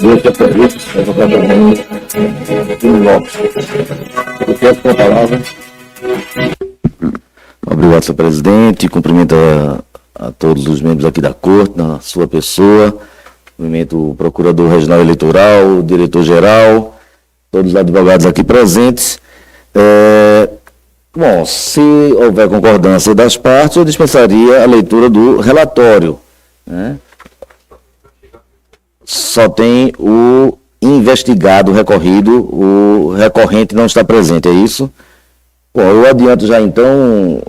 Deixa por isso, Obrigado, senhor presidente. Cumprimento a todos os membros aqui da corte, na sua pessoa. Cumprimento o procurador regional eleitoral, o diretor-geral, todos os advogados aqui presentes. Bom, se houver concordância das partes, eu dispensaria a leitura do relatório, né? Só tem o investigado recorrido, o recorrente não está presente, é isso? Bom, eu adianto já então,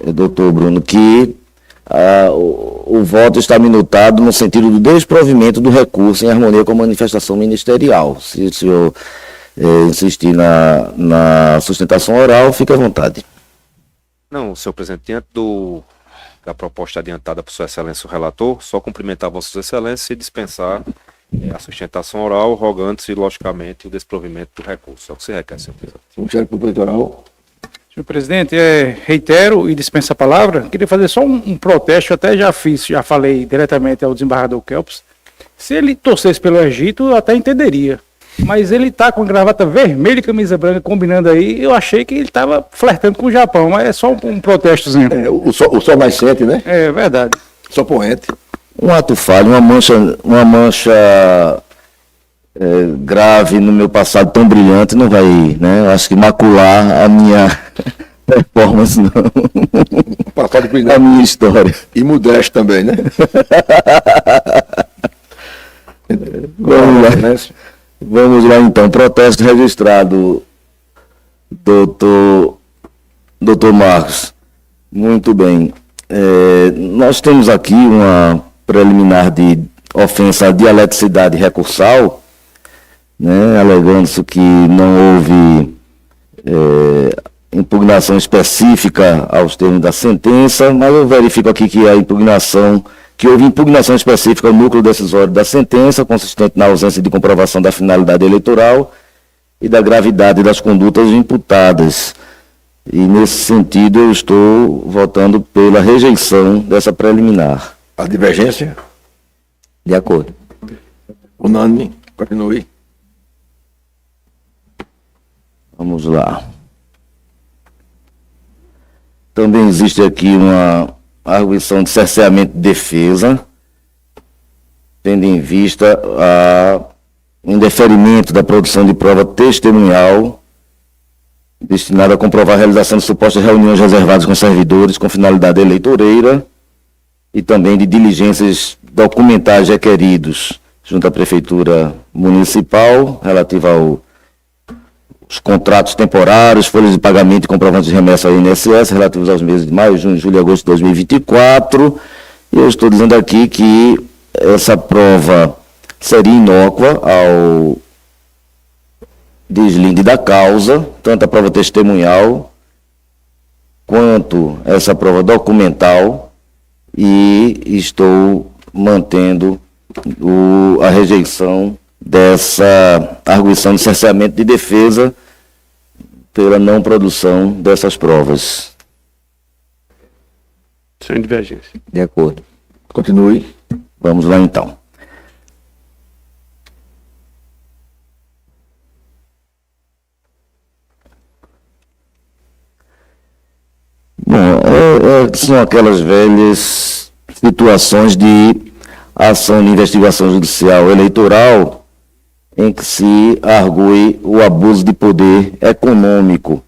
doutor Bruno, que o voto está minutado no sentido do desprovimento do recurso em harmonia com a manifestação ministerial. Se o senhor insistir na sustentação oral, fique à vontade. Não, senhor presidente, diante da proposta adiantada por sua excelência o relator, só cumprimentar vossas excelências e dispensar a sustentação oral, rogando-se, logicamente, o desprovimento do recurso. É o que se requer, senhor presidente. Ministério Público Eleitoral. Senhor presidente, reitero e dispenso a palavra. Queria fazer só um protesto, até já falei diretamente ao desembargador Kelps. Se ele torcesse pelo Egito, eu até entenderia. Mas ele está com gravata vermelha e camisa branca combinando aí. Eu achei que ele estava flertando com o Japão, mas é só um protestozinho. O sol nascente, né? É verdade. Sol poente. Um ato falho, uma mancha grave no meu passado tão brilhante não vai, né? Acho que macular a minha performance, não. Passado brilhante. A minha história. E modesto também, né? Vamos lá. Vamos lá então, protesto registrado, doutor Marcos. Muito bem. Nós temos aqui uma preliminar de ofensa à dialeticidade recursal, né, alegando-se que não houve impugnação específica aos termos da sentença, mas eu verifico aqui que houve impugnação específica ao núcleo decisório da sentença, consistente na ausência de comprovação da finalidade eleitoral e da gravidade das condutas imputadas. E, nesse sentido, eu estou votando pela rejeição dessa preliminar. A divergência? De acordo. Unânime. Continue. Vamos lá. Também existe aqui uma arguição de cerceamento de defesa, tendo em vista o indeferimento da produção de prova testemunhal destinada a comprovar a realização de supostas reuniões reservadas com servidores com finalidade eleitoreira e também de diligências documentais requeridos junto à Prefeitura Municipal relativa aos contratos temporários, folhas de pagamento e comprovantes de remessa ao INSS relativos aos meses de maio, junho, julho e agosto de 2024. E eu estou dizendo aqui que essa prova seria inócua ao deslinde da causa, tanto a prova testemunhal quanto essa prova documental, e estou mantendo a rejeição dessa arguição de cerceamento de defesa pela não produção dessas provas. Sem divergência. De acordo. Continue. Vamos lá então. Bom, são aquelas velhas situações de ação de investigação judicial eleitoral em que se argue o abuso de poder econômico,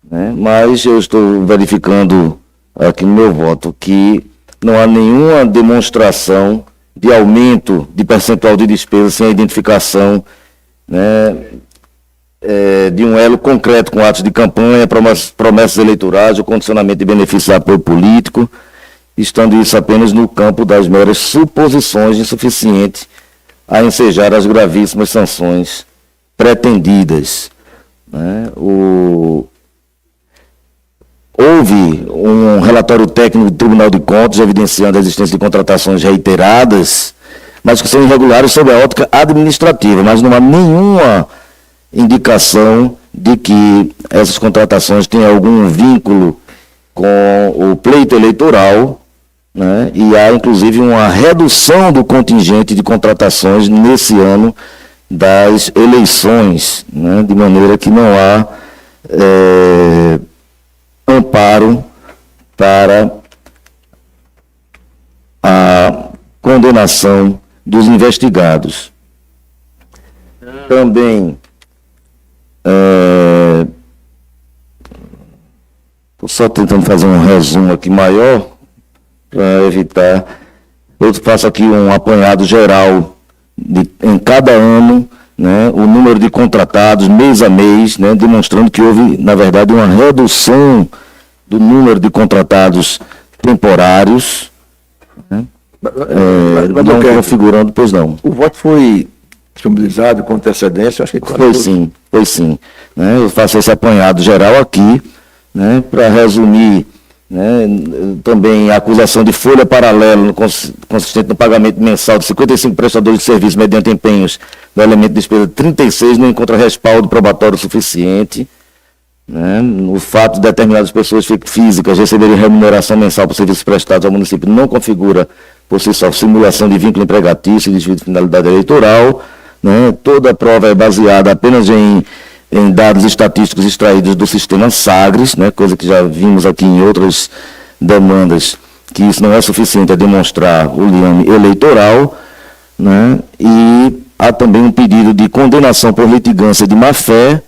né? Mas eu estou verificando aqui no meu voto que não há nenhuma demonstração de aumento de percentual de despesa sem a identificação, né, de um elo concreto com atos de campanha, promessas eleitorais, o condicionamento de benefícios a apoio político, estando isso apenas no campo das meras suposições insuficientes a ensejar as gravíssimas sanções pretendidas, né? Houve um relatório técnico do Tribunal de Contas evidenciando a existência de contratações reiteradas, mas que são irregulares sob a ótica administrativa, mas não há nenhuma indicação de que essas contratações têm algum vínculo com o pleito eleitoral né? E há, inclusive, uma redução do contingente de contratações nesse ano das eleições, né? De maneira que não há amparo para a condenação dos investigados. Também estou só tentando fazer um resumo aqui maior para evitar. Eu faço aqui um apanhado geral em cada ano, né, o número de contratados mês a mês, né, demonstrando que houve, na verdade, uma redução do número de contratados temporários, né, não configurando, pois não. O voto foi disponibilizado com antecedência, acho que Foi sim. Né, eu faço esse apanhado geral aqui, né, para resumir, né, também a acusação de folha paralela consistente no pagamento mensal de 55 prestadores de serviço mediante empenhos do elemento de despesa 36 não encontra respaldo probatório suficiente. Né, o fato de determinadas pessoas físicas receberem remuneração mensal por serviços prestados ao município não configura por si só simulação de vínculo empregatício e desvio de finalidade eleitoral. Né, toda a prova é baseada apenas em dados estatísticos extraídos do sistema Sagres, né, coisa que já vimos aqui em outras demandas, que isso não é suficiente a demonstrar o liame eleitoral, né, e há também um pedido de condenação por litigância de má-fé,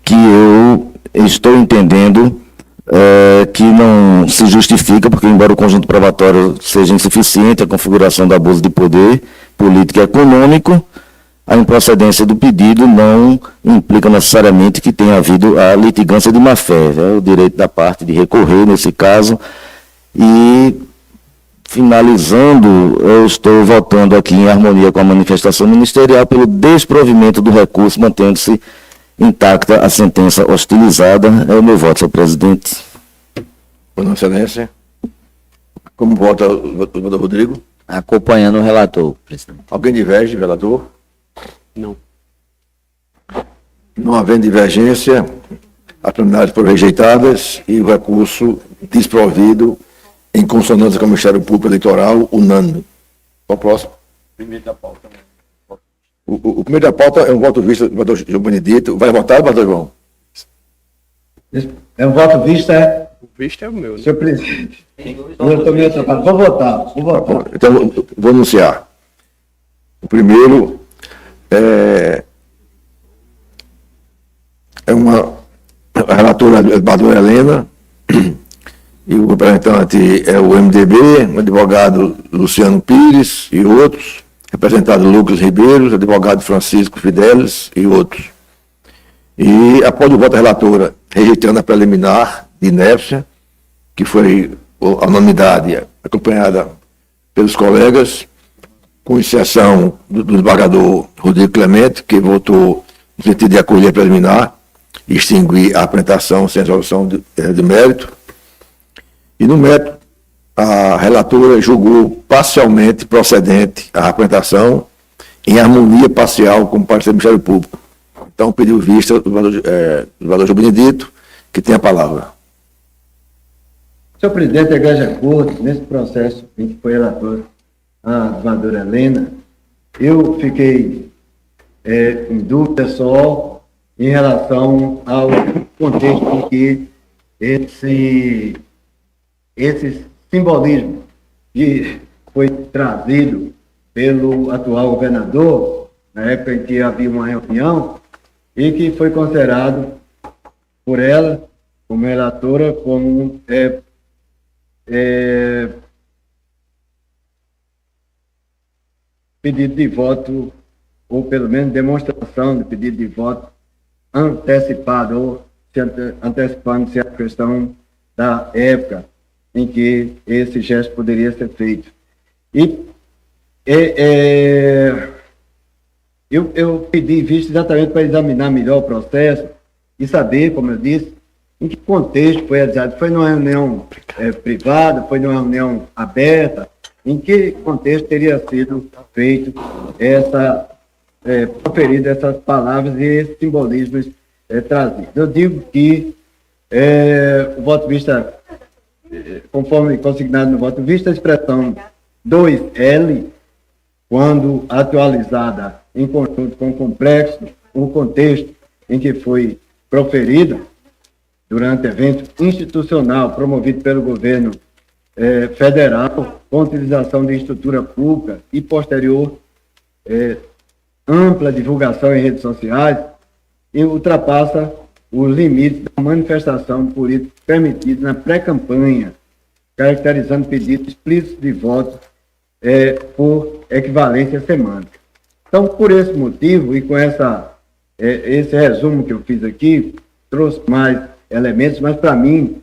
que eu estou entendendo que não se justifica, porque embora o conjunto probatório seja insuficiente, a configuração do abuso de poder político e econômico, a improcedência do pedido não implica necessariamente que tenha havido a litigância de má-fé, né? O direito da parte de recorrer nesse caso. E, finalizando, eu estou votando aqui em harmonia com a manifestação ministerial pelo desprovimento do recurso, mantendo-se intacta a sentença hostilizada. É o meu voto, senhor presidente. Vossa Excelência. Como vota o vereador Rodrigo? Acompanhando o relator, presidente. Alguém diverge, vereador? Não. Não havendo divergência, as plenárias foram rejeitadas e o recurso desprovido em consonância com o Ministério Público Eleitoral, unânime. Qual o próximo? Primeiro da pauta. O primeiro da pauta é um voto vista do vereador João Benedito. Vai votar, vereador João? É um voto vista, O visto é o meu, né? senhor presidente. Eu estou meio atrapalhado. Vou votar. Então, vou anunciar. O primeiro é a relatora Bador Helena, e o representante é o MDB, o advogado Luciano Pires e outros, representado Lucas Ribeiro, advogado Francisco Fidelis e outros. E após o voto da relatora, rejeitando a preliminar de inépcia, que foi a unanimidade acompanhada pelos colegas, com exceção do desembargador Rodrigo Clemente, que votou no sentido de acolher a preliminar e extinguir a apresentação sem resolução de mérito. E no mérito, a relatora julgou parcialmente procedente a apresentação em harmonia parcial com o parecer do Ministério Público. Então, pediu vista do vereador João Benedito, que tem a palavra. Senhor presidente da Igreja Curta, nesse processo em que foi relator a advogada Helena, eu fiquei em dúvida só em relação ao contexto em que esse simbolismo que foi trazido pelo atual governador, na época em que havia uma reunião, e que foi considerado por ela, como relatora, como pedido de voto, ou pelo menos demonstração de pedido de voto antecipado, ou antecipando-se a questão da época em que esse gesto poderia ser feito. Eu pedi vista exatamente para examinar melhor o processo e saber, como eu disse, em que contexto foi realizado. Foi numa reunião privada, foi numa reunião aberta, em que contexto teria sido feito proferido essas palavras e esses simbolismos trazidos. Eu digo que o voto de vista conforme consignado no voto, vista a expressão 2L, quando atualizada em conjunto com o contexto em que foi proferida, durante evento institucional promovido pelo governo federal, com utilização de estrutura pública e posterior ampla divulgação em redes sociais, e ultrapassa os limites da manifestação política permitida na pré-campanha, caracterizando pedido explícito de voto por equivalência semântica. Então, por esse motivo, e com esse resumo que eu fiz aqui, trouxe mais elementos, mas para mim,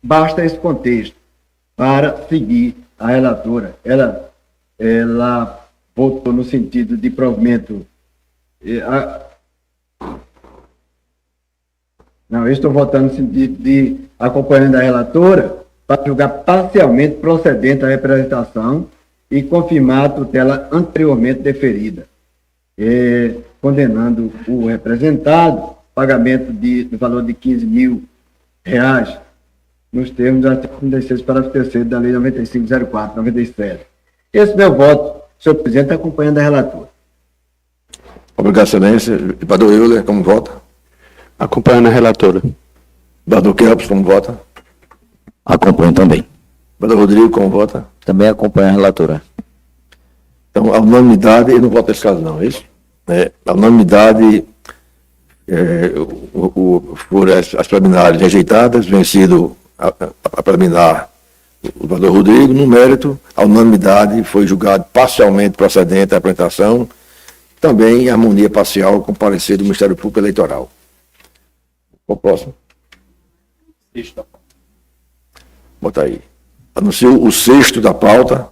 basta esse contexto para seguir a relatora. Ela votou no sentido de provimento. Não, eu estou votando no sentido de acompanhando a relatora para julgar parcialmente procedente a representação e confirmar a tutela anteriormente deferida, condenando o representado pagamento do valor de R$ 15.000 nos termos do artigo 36, parágrafo 3º da Lei 9504/97. Esse meu voto, senhor presidente, acompanhando a relatora. Obrigado, excelência. Vereador Euler, como vota? Acompanhando a relatora. Vereador Kelps, como vota? Acompanho também. Vereador Rodrigo, como vota? Também acompanho a relatora. Então, a unanimidade, eu não voto nesse caso não, é isso? A unanimidade, foram as preliminares rejeitadas, vencido a preliminar o vereador Rodrigo, no mérito, a unanimidade foi julgado parcialmente procedente à apresentação, também em harmonia parcial com o parecer do Ministério Público Eleitoral. O próximo. Bota aí. Anuncio o 6º da pauta.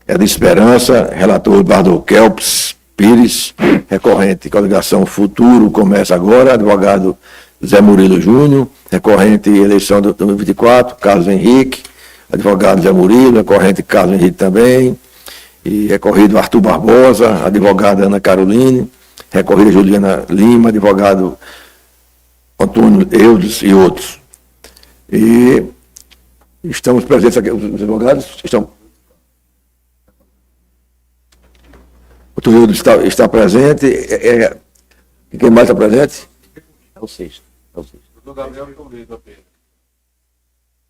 É de Esperança, relator Eduardo Kelps Pires, recorrente, coligação Futuro Começa Agora, advogado Zé Murilo Júnior, recorrente eleição de 2024, Carlos Henrique, advogado Zé Murilo, recorrente Carlos Henrique também, e recorrido Arthur Barbosa, advogada Ana Caroline, recorrida Juliana Lima, advogado Antônio Eudes e outros. E estamos presentes aqui, os advogados estão. O Antônio Eudes está presente. Quem mais está presente? É o 6º. Doutor Gabriel Toledo apenas.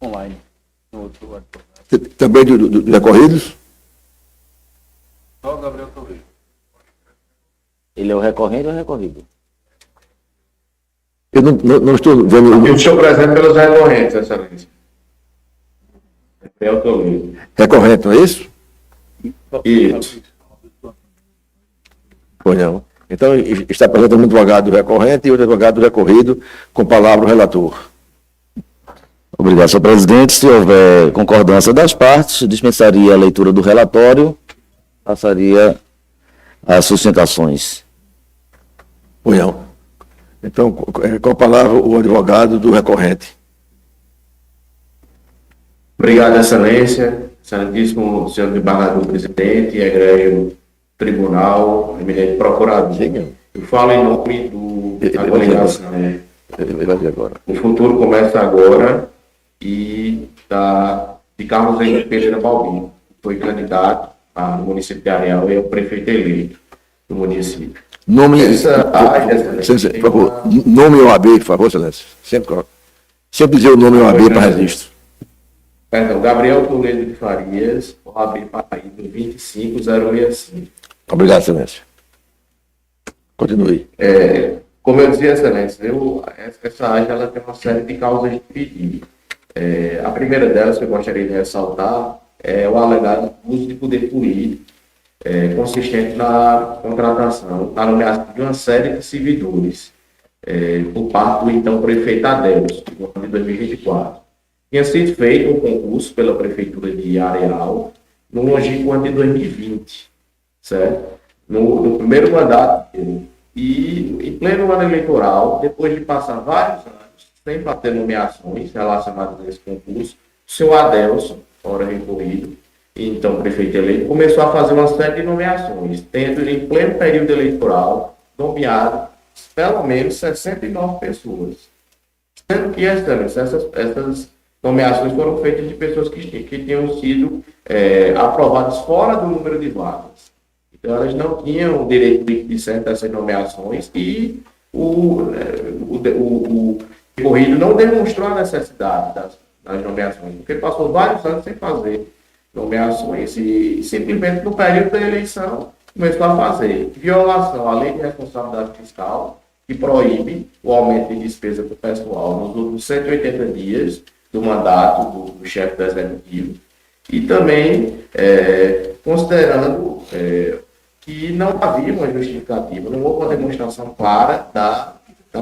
Online. Também dos recorridos? Só o Gabriel Toledo. Ele é o recorrente ou o recorrido? Eu não estou vendo. Eu estou presente pelos recorrentes, excelência. Gabriel Toledo. Recorrente, não é isso? Isso. Pois não. Então, está presente um advogado do recorrente e outro advogado do recorrido, com palavra o relator. Obrigado, senhor presidente. Se houver concordância das partes, dispensaria a leitura do relatório, passaria às sustentações. Pois não. Então, com a palavra o advogado do recorrente. Obrigado, excelência, excelentíssimo senhor desembargador presidente, egrégio tribunal, eminente procurador. Sim. Eu falo em nome da coligação. Ele vai ver agora. O futuro começa agora e de Carlos Henrique Pereira Balbino, que foi candidato no município de Areal e é o prefeito eleito do município. Nome, Excelência, por favor, nome e OAB, por favor, excelência. Sempre dizer o nome e OAB para registro. Perdão, Gabriel Toledo de Farias, OAB Paraíba 25065. Obrigado, excelência. Continue. Como eu dizia, excelência, essa AGE ela tem uma série de causas de pedido. A primeira delas que eu gostaria de ressaltar é o alegado uso de poder político consistente na contratação, na nomeação de uma série de servidores por parte do então prefeito Adelso, no ano de 2024. Tinha sido feito um concurso pela Prefeitura de Areal no longínquo ano de 2020, certo? No primeiro mandato dele. E em pleno ano eleitoral, depois de passar vários anos sem fazer nomeações relacionadas a esse concurso, o senhor Adelso, ora recorrido, e então prefeito eleito, começou a fazer uma série de nomeações, tendo em pleno período eleitoral nomeado pelo menos 69 pessoas. Sendo que essas nomeações foram feitas de pessoas que tinham sido aprovadas fora do número de vagas. Então, elas não tinham o direito de certas nomeações e o recorrido não demonstrou a necessidade das nomeações, porque passou vários anos sem fazer nomeações e simplesmente no período da eleição começou a fazer violação à lei de responsabilidade fiscal, que proíbe o aumento de despesa do pessoal nos últimos 180 dias do mandato do chefe do executivo, e também considerando que não havia uma justificativa, não houve uma demonstração clara da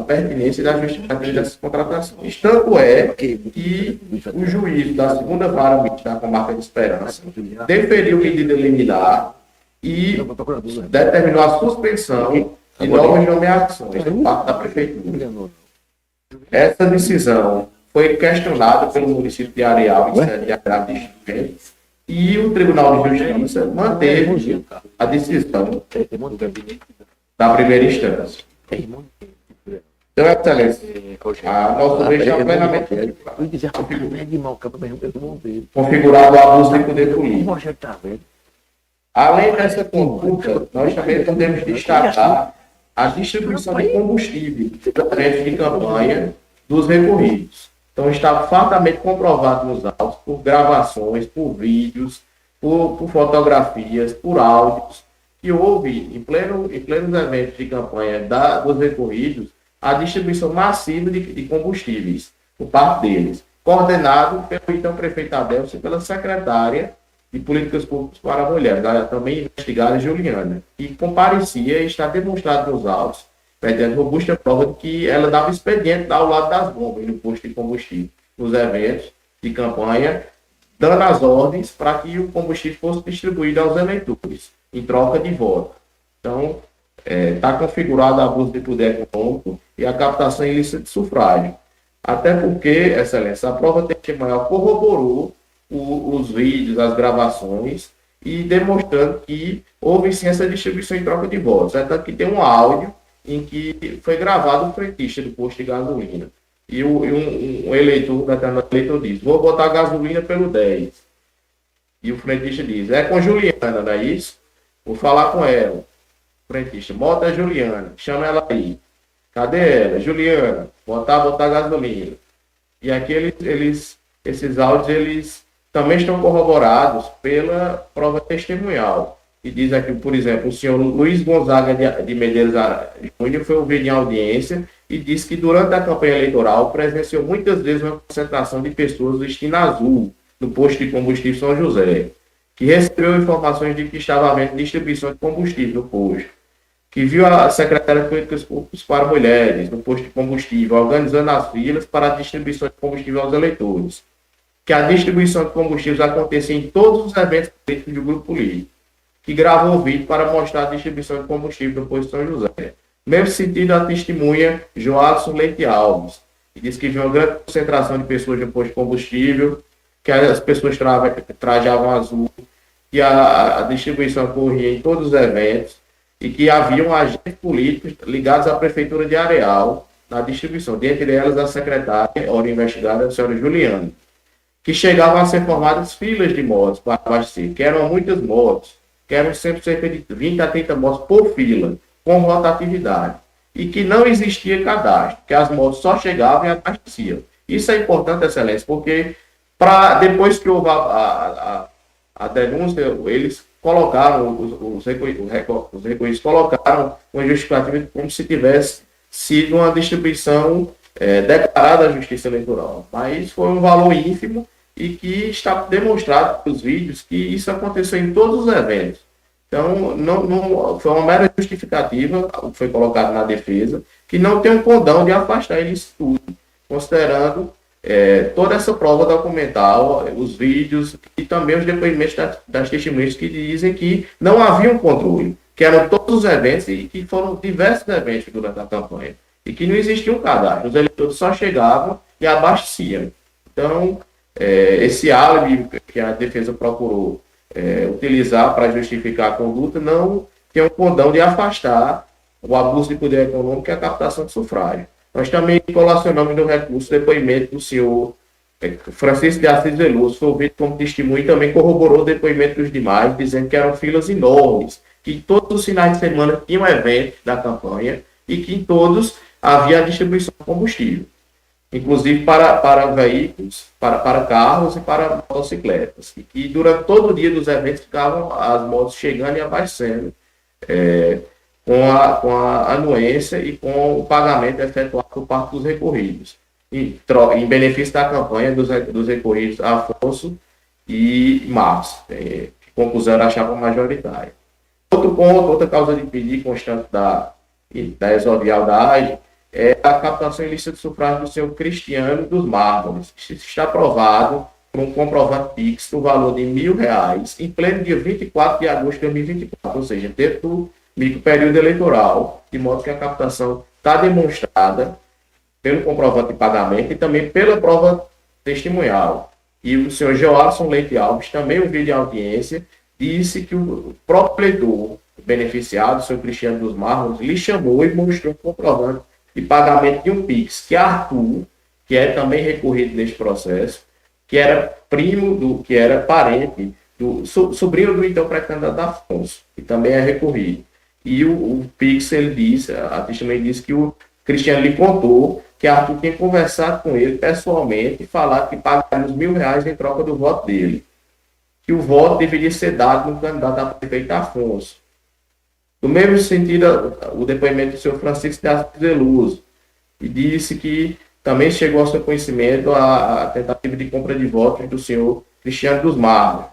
pertinência e da justificativa dessas contratações. Tanto é que o juiz da segunda vara militar com marca de esperança deferiu medida liminar e determinou a suspensão de novas nomeações por parte da prefeitura. Essa decisão foi questionada pelo município de Areal, em sede de agravo de instrumento, e o Tribunal de Justiça manteve a decisão da primeira instância. Então, Excelência, a nossa lei está plenamente configurado o abuso de poder político. Além dessa conduta, nós também podemos destacar a distribuição de combustível durante de campanha dos recorridos. Então, está fartamente comprovado nos autos, por gravações, por vídeos, por fotografias, por áudios, que houve, em plenos eventos de campanha dos recorridos, a distribuição massiva de combustíveis por parte deles, coordenado pelo então prefeito Adelso e pela secretária de Políticas Públicas para a Mulher, também investigada Juliana, que comparecia e está demonstrado nos autos, mediante robusta prova de que ela dava expediente ao lado das bombas no posto de combustível, nos eventos de campanha, dando as ordens para que o combustível fosse distribuído aos eleitores, em troca de voto. Então, está configurado abuso de poder econômico e a captação ilícita de sufrágio. Até porque, Excelência, a prova testemunhal corroborou os vídeos, as gravações, e demonstrando que houve sim essa distribuição em troca de votos. É tanto que tem um áudio em que foi gravado o frentista do posto de gasolina. E um eleitor, o eleitor diz: vou botar gasolina pelo 10. E o frentista diz: é com Juliana, não é isso? Vou falar com ela. O frentista: bota a Juliana, chama ela aí. Cadê ela? Juliana, botar gasolina. E aqui esses áudios, eles também estão corroborados pela prova testemunhal. E diz aqui, por exemplo, o senhor Luiz Gonzaga de Medeiros Júnior foi ouvido em audiência e disse que durante a campanha eleitoral presenciou muitas vezes uma concentração de pessoas vestindo azul no posto de combustível São José, que recebeu informações de que estava havendo distribuição de combustível no posto, que viu a secretária de Políticas Públicas para Mulheres no posto de combustível organizando as filas para a distribuição de combustível aos eleitores, que a distribuição de combustíveis acontecia em todos os eventos políticos do grupo político, que gravou o vídeo para mostrar a distribuição de combustível no posto São José. Mesmo sentido a testemunha Joadson Leite Alves, que diz que viu uma grande concentração de pessoas no posto de combustível, que as pessoas trajavam azul, que a distribuição ocorria em todos os eventos e que haviam agentes políticos ligados à Prefeitura de Areal na distribuição, dentre elas a secretária, ora investigada, a senhora Juliana, que chegavam a ser formadas filas de motos para abastecer, que eram muitas motos, que eram sempre cerca de 20 a 30 motos por fila, com rotatividade, e que não existia cadastro, que as motos só chegavam e abasteciam. Isso é importante, Excelência, porque depois que houve a denúncia, eles colocaram, os recorridos colocaram uma justificativa como se tivesse sido uma distribuição declarada à Justiça Eleitoral. Mas foi um valor ínfimo e que está demonstrado pelos vídeos que isso aconteceu em todos os eventos. Então, não foi uma mera justificativa, o que foi colocado na defesa, que não tem um condão de afastar isso tudo, considerando toda essa prova documental, os vídeos e também os depoimentos das testemunhas que dizem que não havia um controle, que eram todos os eventos e que foram diversos eventos durante a campanha, e que não existia um cadastro, os eleitores só chegavam e abasteciam. Então, esse álibi que a defesa procurou utilizar para justificar a conduta não tem um condão de afastar o abuso de poder econômico e a captação de sufrágio. Nós também colacionamos no recurso o depoimento do senhor Francisco de Assis Veloso, foi ouvido como testemunho e também corroborou o depoimento dos demais, dizendo que eram filas enormes, que todos os finais de semana tinham eventos da campanha e que em todos havia a distribuição de combustível, inclusive para veículos, para carros e para motocicletas. E que durante todo o dia dos eventos ficavam as motos chegando e abastecendo, com a anuência e com o pagamento efetuado por parte dos recorridos, em benefício da campanha dos recorridos Afonso e Marcos, que compuseram a chapa majoritária. Outro ponto, outra causa de pedido constante da exordial da AGE é a captação ilícita de sufrágio do senhor Cristiano dos Mármores, que está aprovado por um comprovante PIX no valor de R$1.000 em pleno dia 24 de agosto de 2024, ou seja, dentro do micro período eleitoral, de modo que a captação está demonstrada pelo comprovante de pagamento e também pela prova testemunhal. E o senhor Joalson Leite Alves, também ouvido em audiência, disse que o próprio eleitor beneficiado, o senhor Cristiano dos Mármores, lhe chamou e mostrou um comprovante de pagamento de um PIX, que Arthur, que é também recorrido neste processo, que era que era parente, sobrinho do então pré-candidato Afonso, que também é recorrido. E o PIX, ele disse, a testemunha disse que o Cristiano lhe contou que Arthur tinha conversado com ele pessoalmente e falado que pagaria os R$1.000 em troca do voto dele. Que o voto deveria ser dado no candidato a prefeito Afonso. No mesmo sentido, o depoimento do senhor Francisco de Assis Veloso, e disse que também chegou ao seu conhecimento a tentativa de compra de votos do senhor Cristiano dos Mármores.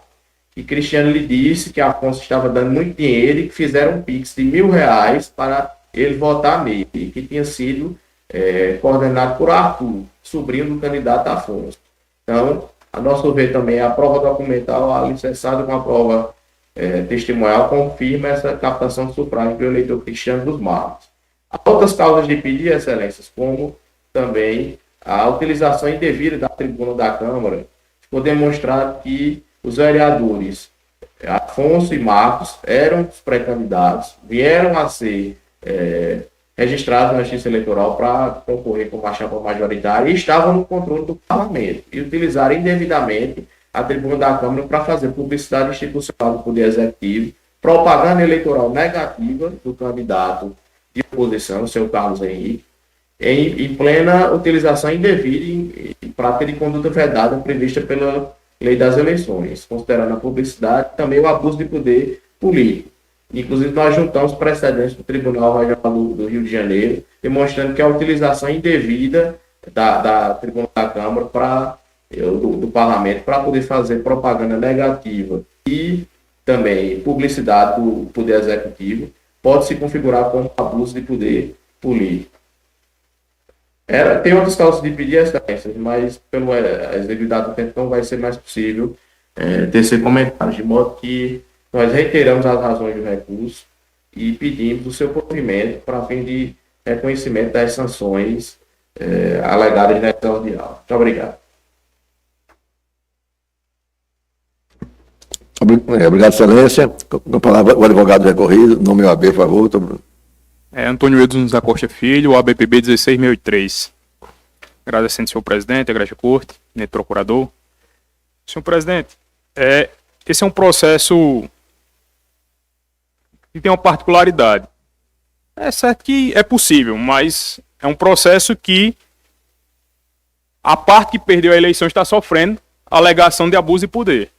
E Cristiano lhe disse que Afonso estava dando muito dinheiro e que fizeram um PIX de R$1.000 para ele votar nele, que tinha sido coordenado por Arthur, sobrinho do candidato Afonso. Então, a nosso ver também, a prova documental alicerçada com a prova testemunhal confirma essa captação de sufrágio do eleitor Cristiano dos Mármores. Há outras causas de pedir, excelências, como também a utilização indevida da tribuna da Câmara. Ficou demonstrado que os vereadores Afonso e Marcos eram os pré-candidatos, vieram a ser registrados na Justiça Eleitoral para concorrer com uma chapa majoritária e estavam no controle do parlamento e utilizaram indevidamente a tribuna da Câmara para fazer publicidade institucional do Poder Executivo, propaganda eleitoral negativa do candidato de oposição, o seu Carlos Henrique, em plena utilização indevida e prática de conduta vedada prevista pela Lei das Eleições, considerando a publicidade e também o abuso de poder político. Inclusive, nós juntamos precedentes do Tribunal Regional do Rio de Janeiro, demonstrando que a utilização indevida da tribuna da Câmara do Parlamento para poder fazer propaganda negativa e também publicidade do Poder Executivo pode se configurar como abuso de poder político. Tem outras causas de pedir excelências, mas pelo execuidade do tempo não vai ser mais possível tecer comentários, de modo que nós reiteramos as razões do recurso e pedimos o seu provimento para fim de reconhecimento das sanções alegadas na exordial. Muito obrigado. Obrigado, excelência. Com a palavra o advogado recorrido, nome OAB, por favor. Antônio Edson da Costa Filho, OABPB 1663. Agradecendo, senhor presidente, a Igreja Corte, neto procurador. Senhor presidente, esse é um processo que tem uma particularidade. É certo que é possível, mas é um processo que a parte que perdeu a eleição está sofrendo a alegação de abuso de poder.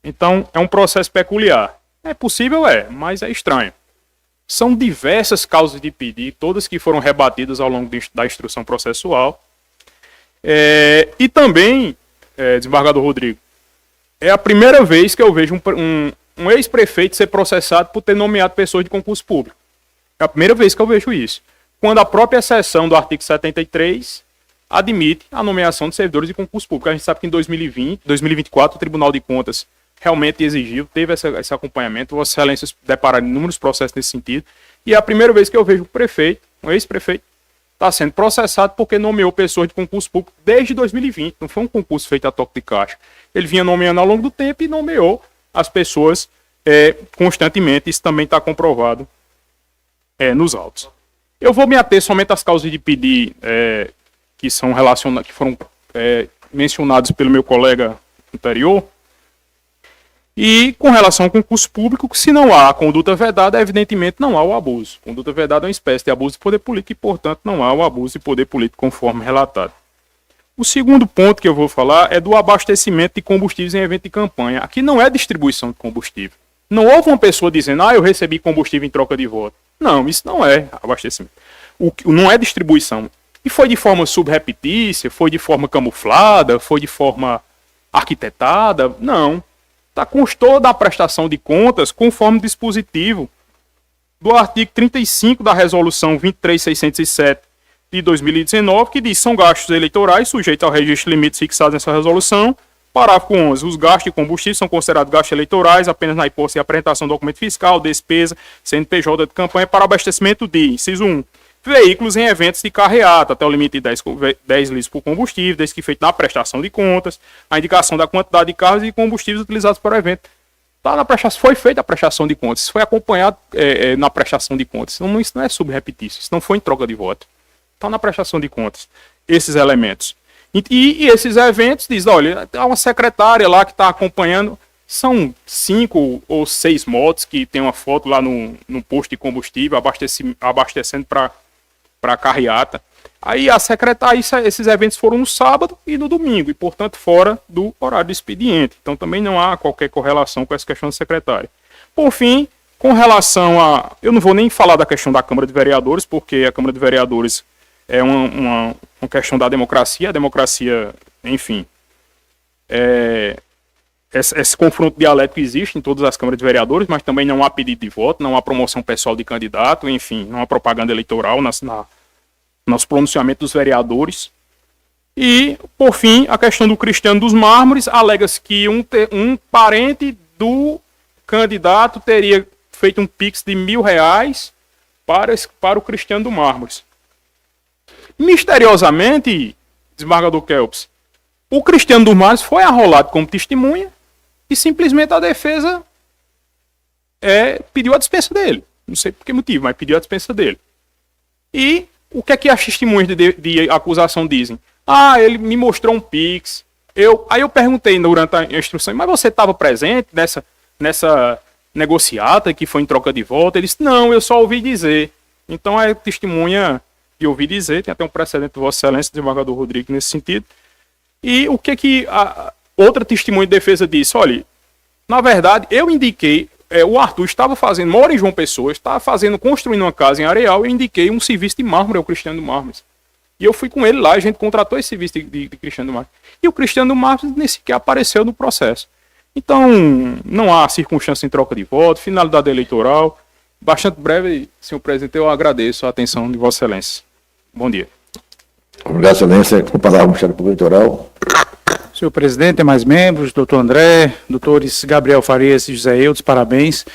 Então, é um processo peculiar. É possível, mas é estranho. São diversas causas de pedido, todas que foram rebatidas ao longo da instrução processual. E também, desembargador Rodrigo, é a primeira vez que eu vejo um ex-prefeito ser processado por ter nomeado pessoas de concurso público. É a primeira vez que eu vejo isso. Quando a própria seção do artigo 73 admite a nomeação de servidores de concurso público. A gente sabe que em 2024, o Tribunal de Contas realmente exigiu, teve esse acompanhamento, Vossa Excelência depararam inúmeros processos nesse sentido, e é a primeira vez que eu vejo o prefeito, um ex-prefeito, está sendo processado porque nomeou pessoas de concurso público desde 2020, não foi um concurso feito a toque de caixa. Ele vinha nomeando ao longo do tempo e nomeou as pessoas constantemente, isso também está comprovado nos autos. Eu vou me ater somente às causas de pedir que são relacionadas, que foram mencionados pelo meu colega anterior. E com relação ao concurso público, se não há a conduta vedada, evidentemente não há o abuso. Conduta vedada é uma espécie de abuso de poder político e, portanto, não há o abuso de poder político conforme relatado. O segundo ponto que eu vou falar é do abastecimento de combustíveis em evento de campanha. Aqui não é distribuição de combustível. Não houve uma pessoa dizendo, eu recebi combustível em troca de voto. Não, isso não é abastecimento. Não é distribuição. E foi de forma subrepetícia, foi de forma camuflada, foi de forma arquitetada? Não. Constou da prestação de contas conforme o dispositivo do artigo 35 da resolução 23607 de 2019, que diz: são gastos eleitorais sujeitos ao registro de limites fixados nessa resolução. Parágrafo 11. Os gastos de combustível são considerados gastos eleitorais apenas na hipótese de apresentação do documento fiscal, despesa, CNPJ de campanha para abastecimento de, inciso 1, veículos em eventos de carreata, até o limite de 10 litros por combustível, desde que feito na prestação de contas, a indicação da quantidade de carros e combustíveis utilizados para o evento. Foi feita a prestação de contas, isso foi acompanhado na prestação de contas. Então, isso não é subrepetício, isso não foi em troca de voto. Está na prestação de contas, esses elementos. E esses eventos, diz, olha, há uma secretária lá que está acompanhando, são 5 ou 6 motos que tem uma foto lá no posto de combustível, abastecendo para a carreata. Aí a secretária, esses eventos foram no sábado e no domingo, e portanto fora do horário do expediente. Então também não há qualquer correlação com essa questão da secretária. Por fim, com relação a... Eu não vou nem falar da questão da Câmara de Vereadores, porque a Câmara de Vereadores é uma questão da democracia. A democracia, enfim, esse confronto dialético existe em todas as câmaras de vereadores, mas também não há pedido de voto, não há promoção pessoal de candidato, enfim, não há propaganda eleitoral nos pronunciamentos dos vereadores. E, por fim, a questão do Cristiano dos Mármores, alega-se que um parente do candidato teria feito um pix de R$1.000 para o Cristiano dos Mármores. Misteriosamente, desembargador Kelps, o Cristiano dos Mármores foi arrolado como testemunha e simplesmente a defesa pediu a dispensa dele. Não sei por que motivo, mas pediu a dispensa dele. E o que é que as testemunhas de acusação dizem? Ele me mostrou um pix. Aí eu perguntei durante a instrução, mas você estava presente nessa negociata que foi em troca de voto? Ele disse, não, eu só ouvi dizer. Então é testemunha de ouvir dizer, tem até um precedente do Vossa Excelência, desembargador Rodrigues, nesse sentido. E o que a outra testemunha de defesa disse? Olha, na verdade, eu indiquei, o Arthur estava mora em João Pessoa, estava construindo uma casa em Areal, eu indiquei um serviço de mármore ao Cristiano do Mármores. E eu fui com ele lá, a gente contratou esse serviço de Cristiano do Mármores. E o Cristiano do Mármores nem sequer apareceu no processo. Então, não há circunstância em troca de voto, finalidade eleitoral. Bastante breve, senhor presidente, eu agradeço a atenção de Vossa Excelência. Bom dia. Obrigado, Excelência. Com a palavra, o Ministério Público Eleitoral. Senhor presidente, demais membros, doutor André, doutores Gabriel Farias e José Eudes, parabéns.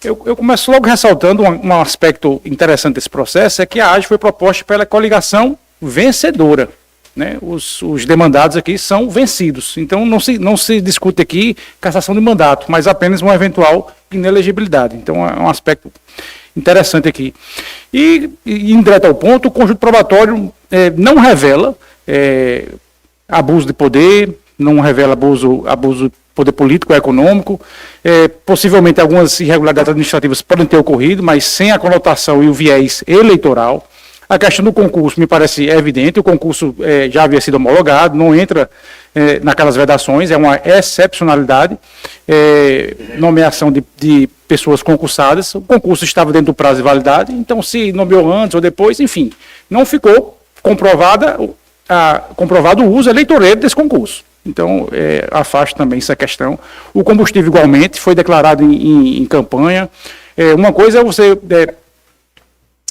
Eu começo logo ressaltando um aspecto interessante desse processo, é que a AGE foi proposta pela coligação vencedora. Né? Os demandados aqui são vencidos. Então não se discute aqui cassação de mandato, mas apenas uma eventual inelegibilidade. Então é um aspecto interessante aqui. E indo direto ao ponto, o conjunto probatório não revela abuso de poder, não revela abuso de poder político ou econômico. Possivelmente algumas irregularidades administrativas podem ter ocorrido, mas sem a conotação e o viés eleitoral. A questão do concurso me parece evidente, o concurso já havia sido homologado, não entra naquelas vedações, é uma excepcionalidade, nomeação de pessoas concursadas, o concurso estava dentro do prazo de validade, então se nomeou antes ou depois, enfim, não ficou comprovado o uso eleitoreiro desse concurso. Então, afasto também essa questão. O combustível, igualmente, foi declarado em campanha. Uma coisa é você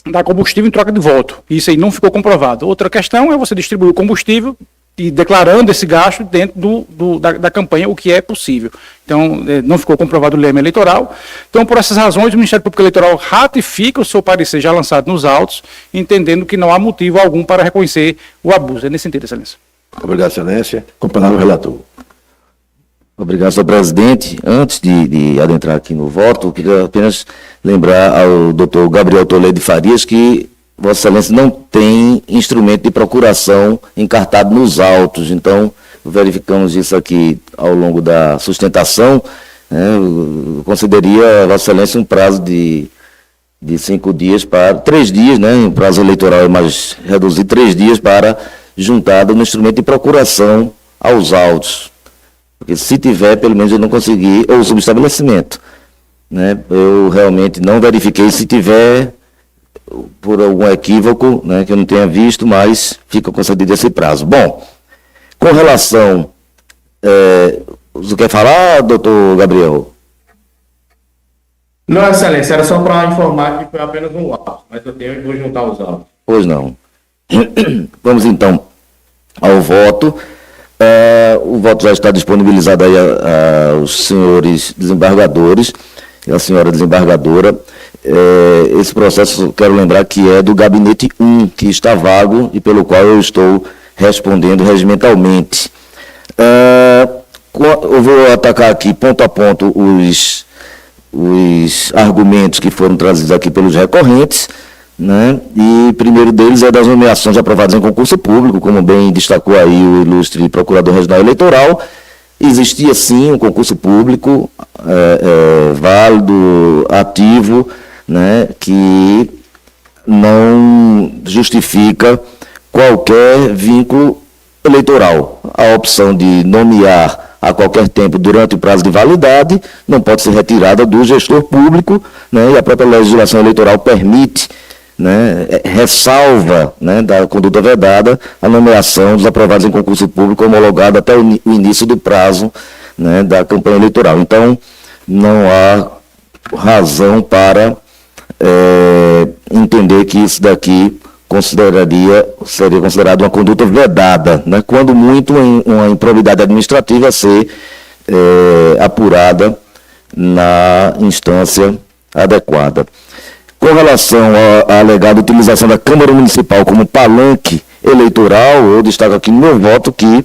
dar combustível em troca de voto. Isso aí não ficou comprovado. Outra questão é você distribuir o combustível e declarando esse gasto dentro da campanha, o que é possível. Então, não ficou comprovado o lema eleitoral. Então, por essas razões, o Ministério Público Eleitoral ratifica o seu parecer já lançado nos autos, entendendo que não há motivo algum para reconhecer o abuso. É nesse sentido, Excelência. Obrigado, Excelência. Com a palavra o relator. Obrigado, senhor presidente. Antes de adentrar aqui no voto, eu queria apenas lembrar ao doutor Gabriel Toledo de Farias que Vossa Excelência não tem instrumento de procuração encartado nos autos. Então, verificamos isso aqui ao longo da sustentação. Eu concederia a Vossa Excelência um prazo de 5 dias para 3 dias, né? O prazo eleitoral é mais reduzido, 3 dias para juntada no instrumento de procuração aos autos. Porque se tiver, pelo menos eu não consegui, ou subestabelecimento, né? Eu realmente não verifiquei se tiver, por algum equívoco, né, que eu não tenha visto, mas fica concedido esse prazo. Bom, com relação, você quer falar, doutor Gabriel? Não, Excelência, era só para informar que foi apenas um auto, mas eu vou juntar os autos. Pois não. Vamos então ao voto. O voto já está disponibilizado aí aos senhores desembargadores e a senhora desembargadora. Esse processo, quero lembrar que é do gabinete 1, que está vago e pelo qual eu estou respondendo regimentalmente. Eu vou atacar aqui ponto a ponto os argumentos que foram trazidos aqui pelos recorrentes, né? E primeiro deles é das nomeações aprovadas em concurso público, como bem destacou aí o ilustre Procurador Regional Eleitoral. Existia sim um concurso público válido, ativo, né, que não justifica qualquer vínculo eleitoral. A opção de nomear a qualquer tempo durante o prazo de validade não pode ser retirada do gestor público, né, e a própria legislação eleitoral permite, né, ressalva, né, da conduta vedada a nomeação dos aprovados em concurso público homologado até o início do prazo, né, da campanha eleitoral. Então, não há razão para entender que isso daqui seria considerado uma conduta vedada, né, quando muito uma improbidade administrativa a ser apurada na instância adequada. Com relação à alegada utilização da Câmara Municipal como palanque eleitoral, eu destaco aqui no meu voto que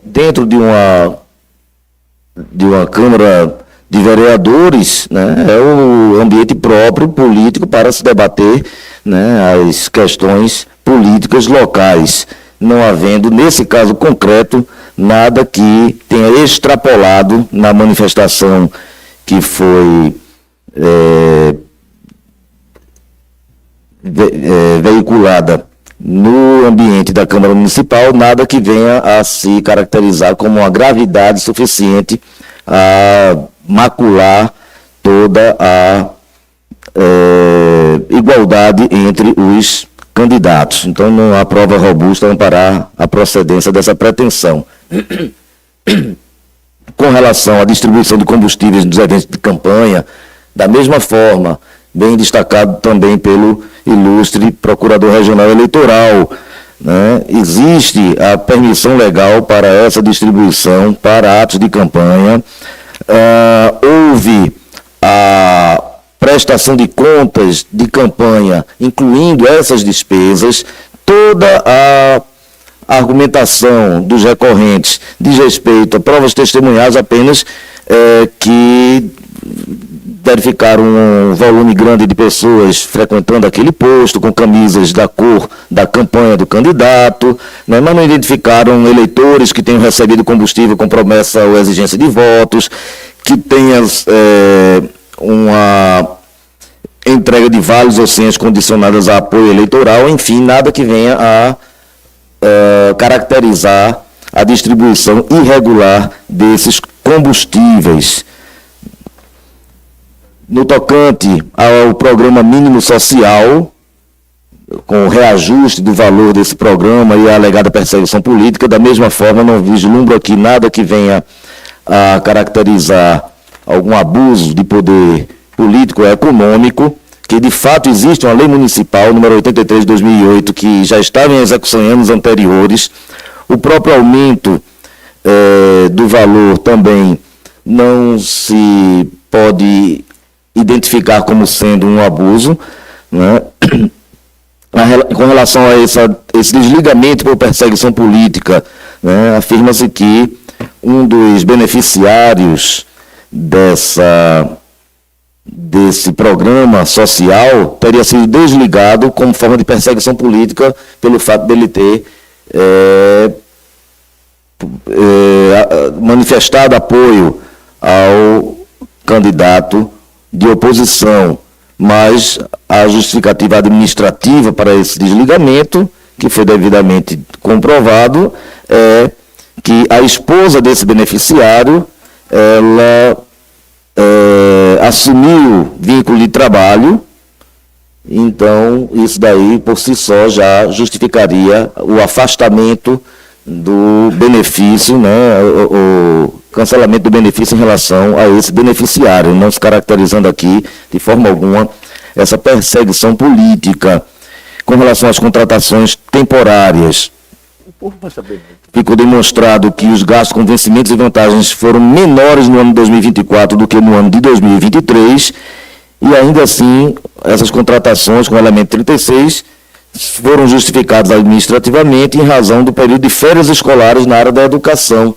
dentro de uma Câmara de Vereadores, né, é o ambiente próprio político para se debater, né, as questões políticas locais, não havendo, nesse caso concreto, nada que tenha extrapolado na manifestação que foi veiculada no ambiente da Câmara Municipal, nada que venha a se caracterizar como uma gravidade suficiente a macular toda a igualdade entre os candidatos. Então, não há prova robusta a amparar a procedência dessa pretensão. Com relação à distribuição de combustíveis nos eventos de campanha, da mesma forma, bem destacado também pelo ilustre Procurador Regional Eleitoral, né, existe a permissão legal para essa distribuição para atos de campanha. Houve a prestação de contas de campanha, incluindo essas despesas, toda a argumentação dos recorrentes diz respeito a provas testemunhais apenas que verificaram um volume grande de pessoas frequentando aquele posto, com camisas da cor da campanha do candidato, né, mas não identificaram eleitores que tenham recebido combustível com promessa ou exigência de votos, que tenha uma entrega de vales ou senhas condicionadas a apoio eleitoral, enfim, nada que venha a caracterizar a distribuição irregular desses combustíveis. No tocante ao programa mínimo social, com o reajuste do valor desse programa e a alegada perseguição política, da mesma forma não vislumbro aqui nada que venha a caracterizar algum abuso de poder político ou econômico, que de fato existe uma lei municipal, número 83 de 2008, que já estava em execução em anos anteriores. O próprio aumento do valor também não se pode identificar como sendo um abuso, né? com relação a esse desligamento por perseguição política, né, afirma-se que um dos beneficiários desse programa social teria sido desligado como forma de perseguição política pelo fato dele ter manifestado apoio ao candidato de oposição, mas a justificativa administrativa para esse desligamento, que foi devidamente comprovado, é que a esposa desse beneficiário, ela assumiu vínculo de trabalho, então isso daí por si só já justificaria o afastamento do benefício, né, o cancelamento do benefício em relação a esse beneficiário, não se caracterizando aqui de forma alguma essa perseguição política. Com relação às contratações temporárias, ficou demonstrado que os gastos com vencimentos e vantagens foram menores no ano de 2024 do que no ano de 2023, e ainda assim, essas contratações com o elemento 36 foram justificadas administrativamente em razão do período de férias escolares na área da educação,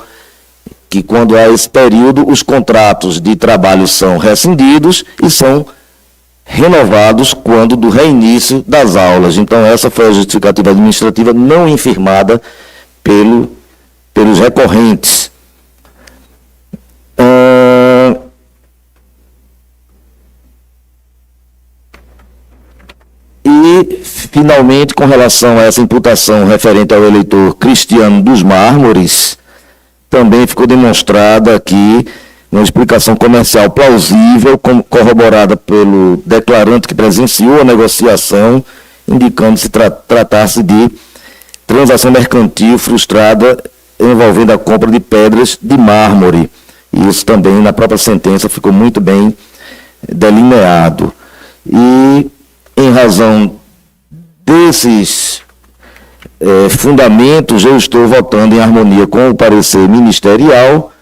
que quando há esse período, os contratos de trabalho são rescindidos e são renovados quando do reinício das aulas. Então, essa foi a justificativa administrativa não infirmada pelos recorrentes. E, finalmente, com relação a essa imputação referente ao eleitor Cristiano dos Mármores, também ficou demonstrada aqui uma explicação comercial plausível, corroborada pelo declarante que presenciou a negociação, indicando-se tratar-se de transação mercantil frustrada envolvendo a compra de pedras de mármore. E isso também na própria sentença ficou muito bem delineado. E em razão desses fundamentos, eu estou votando em harmonia com o parecer ministerial,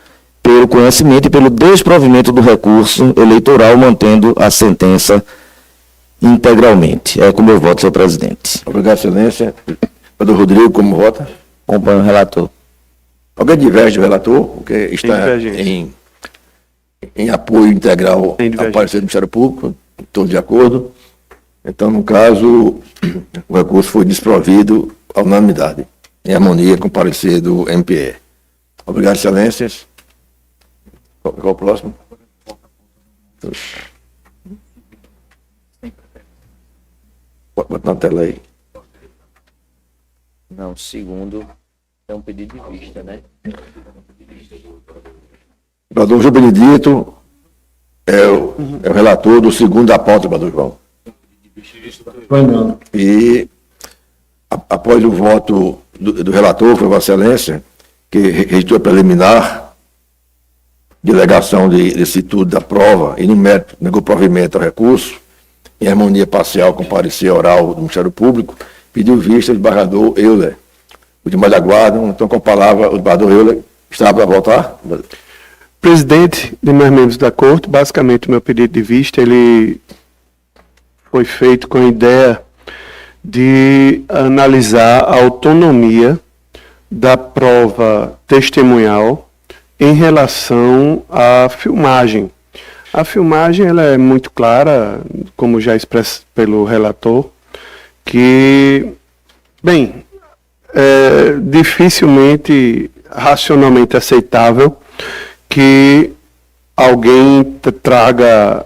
pelo conhecimento e pelo desprovimento do recurso eleitoral, mantendo a sentença integralmente. É como eu voto, senhor presidente. Obrigado, excelência. Senador Rodrigo, como vota? Acompanho o relator. Alguém diverge do relator, porque está em apoio integral ao parecer do Ministério Público, todos de acordo. Então, no caso, o recurso foi desprovido à unanimidade, em harmonia com o parecer do MPE. Obrigado, excelências. Qual o próximo? Bota na tela aí. Não, segundo é um pedido de vista, né? O vereador João Benedito é o relator do segundo da pauta, vereador João. E após o voto do relator, foi Vossa Excelência, que registrou a preliminar de alegação desse estudo da prova e no mérito negou provimento ao recurso, em harmonia parcial com o parecer oral do Ministério Público, pediu vista do desembargador Euler. O demais aguardam, então com a palavra o desembargador Euler está para votar. Presidente, demais membros da Corte, basicamente o meu pedido de vista, ele foi feito com a ideia de analisar a autonomia da prova testemunhal em relação à filmagem. A filmagem ela é muito clara, como já expresso pelo relator, que, bem, é dificilmente racionalmente aceitável que alguém traga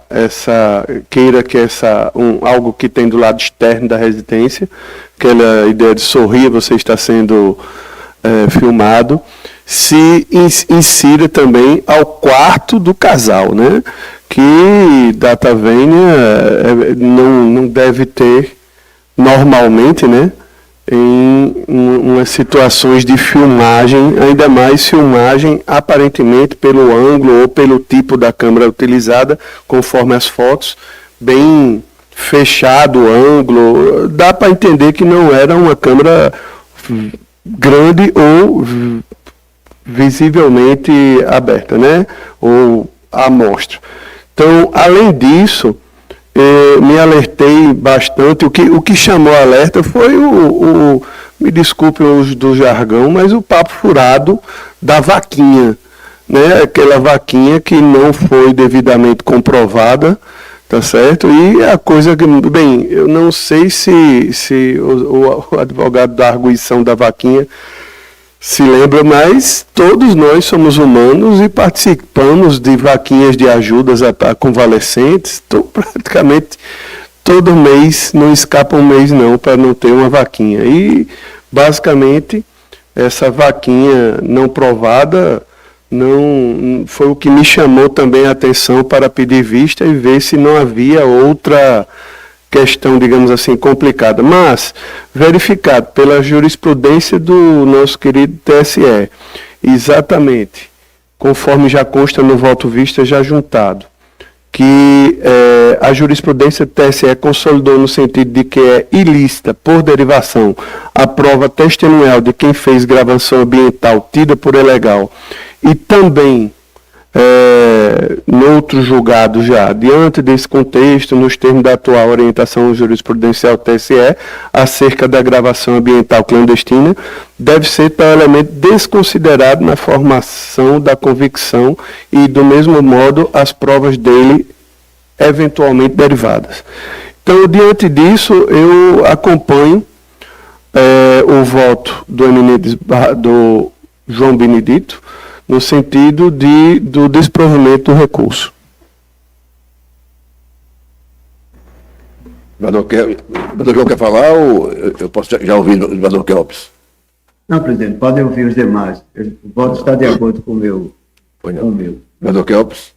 queira que algo que tem do lado externo da residência, aquela ideia de sorrir, você está sendo filmado, se insira também ao quarto do casal, né? Que data vênia não deve ter normalmente, né? Em umas situações de filmagem, ainda mais filmagem aparentemente pelo ângulo ou pelo tipo da câmera utilizada, conforme as fotos, bem fechado o ângulo, dá para entender que não era uma câmera grande ou visivelmente aberta, né? Ou à mostra. Então, além disso, me alertei bastante. O que chamou a alerta foi me desculpe o uso do jargão, mas o papo furado da vaquinha, né? Aquela vaquinha que não foi devidamente comprovada, tá certo? E a coisa que, bem, eu não sei se o advogado da arguição da vaquinha se lembra, mas todos nós somos humanos e participamos de vaquinhas de ajudas a convalescentes, praticamente todo mês, não escapa um mês não, para não ter uma vaquinha. E, basicamente, essa vaquinha não provada não foi o que me chamou também a atenção para pedir vista e ver se não havia outra questão, digamos assim, complicada, mas verificado pela jurisprudência do nosso querido TSE, exatamente, conforme já consta no voto vista já juntado, que a jurisprudência do TSE consolidou no sentido de que é ilícita, por derivação, a prova testemunhal de quem fez gravação ambiental tida por ilegal, e também no outro julgado já, diante desse contexto, nos termos da atual orientação jurisprudencial TSE, acerca da gravação ambiental clandestina, deve ser tal elemento desconsiderado na formação da convicção e, do mesmo modo, as provas dele eventualmente derivadas. Então, diante disso, eu acompanho o voto do João Benedito, no sentido do desprovimento do recurso. O vereador João quer falar ou eu posso já ouvir o vereador Kelps? Não, presidente, podem ouvir os demais. O voto está de acordo com o meu. Vereador Kelps?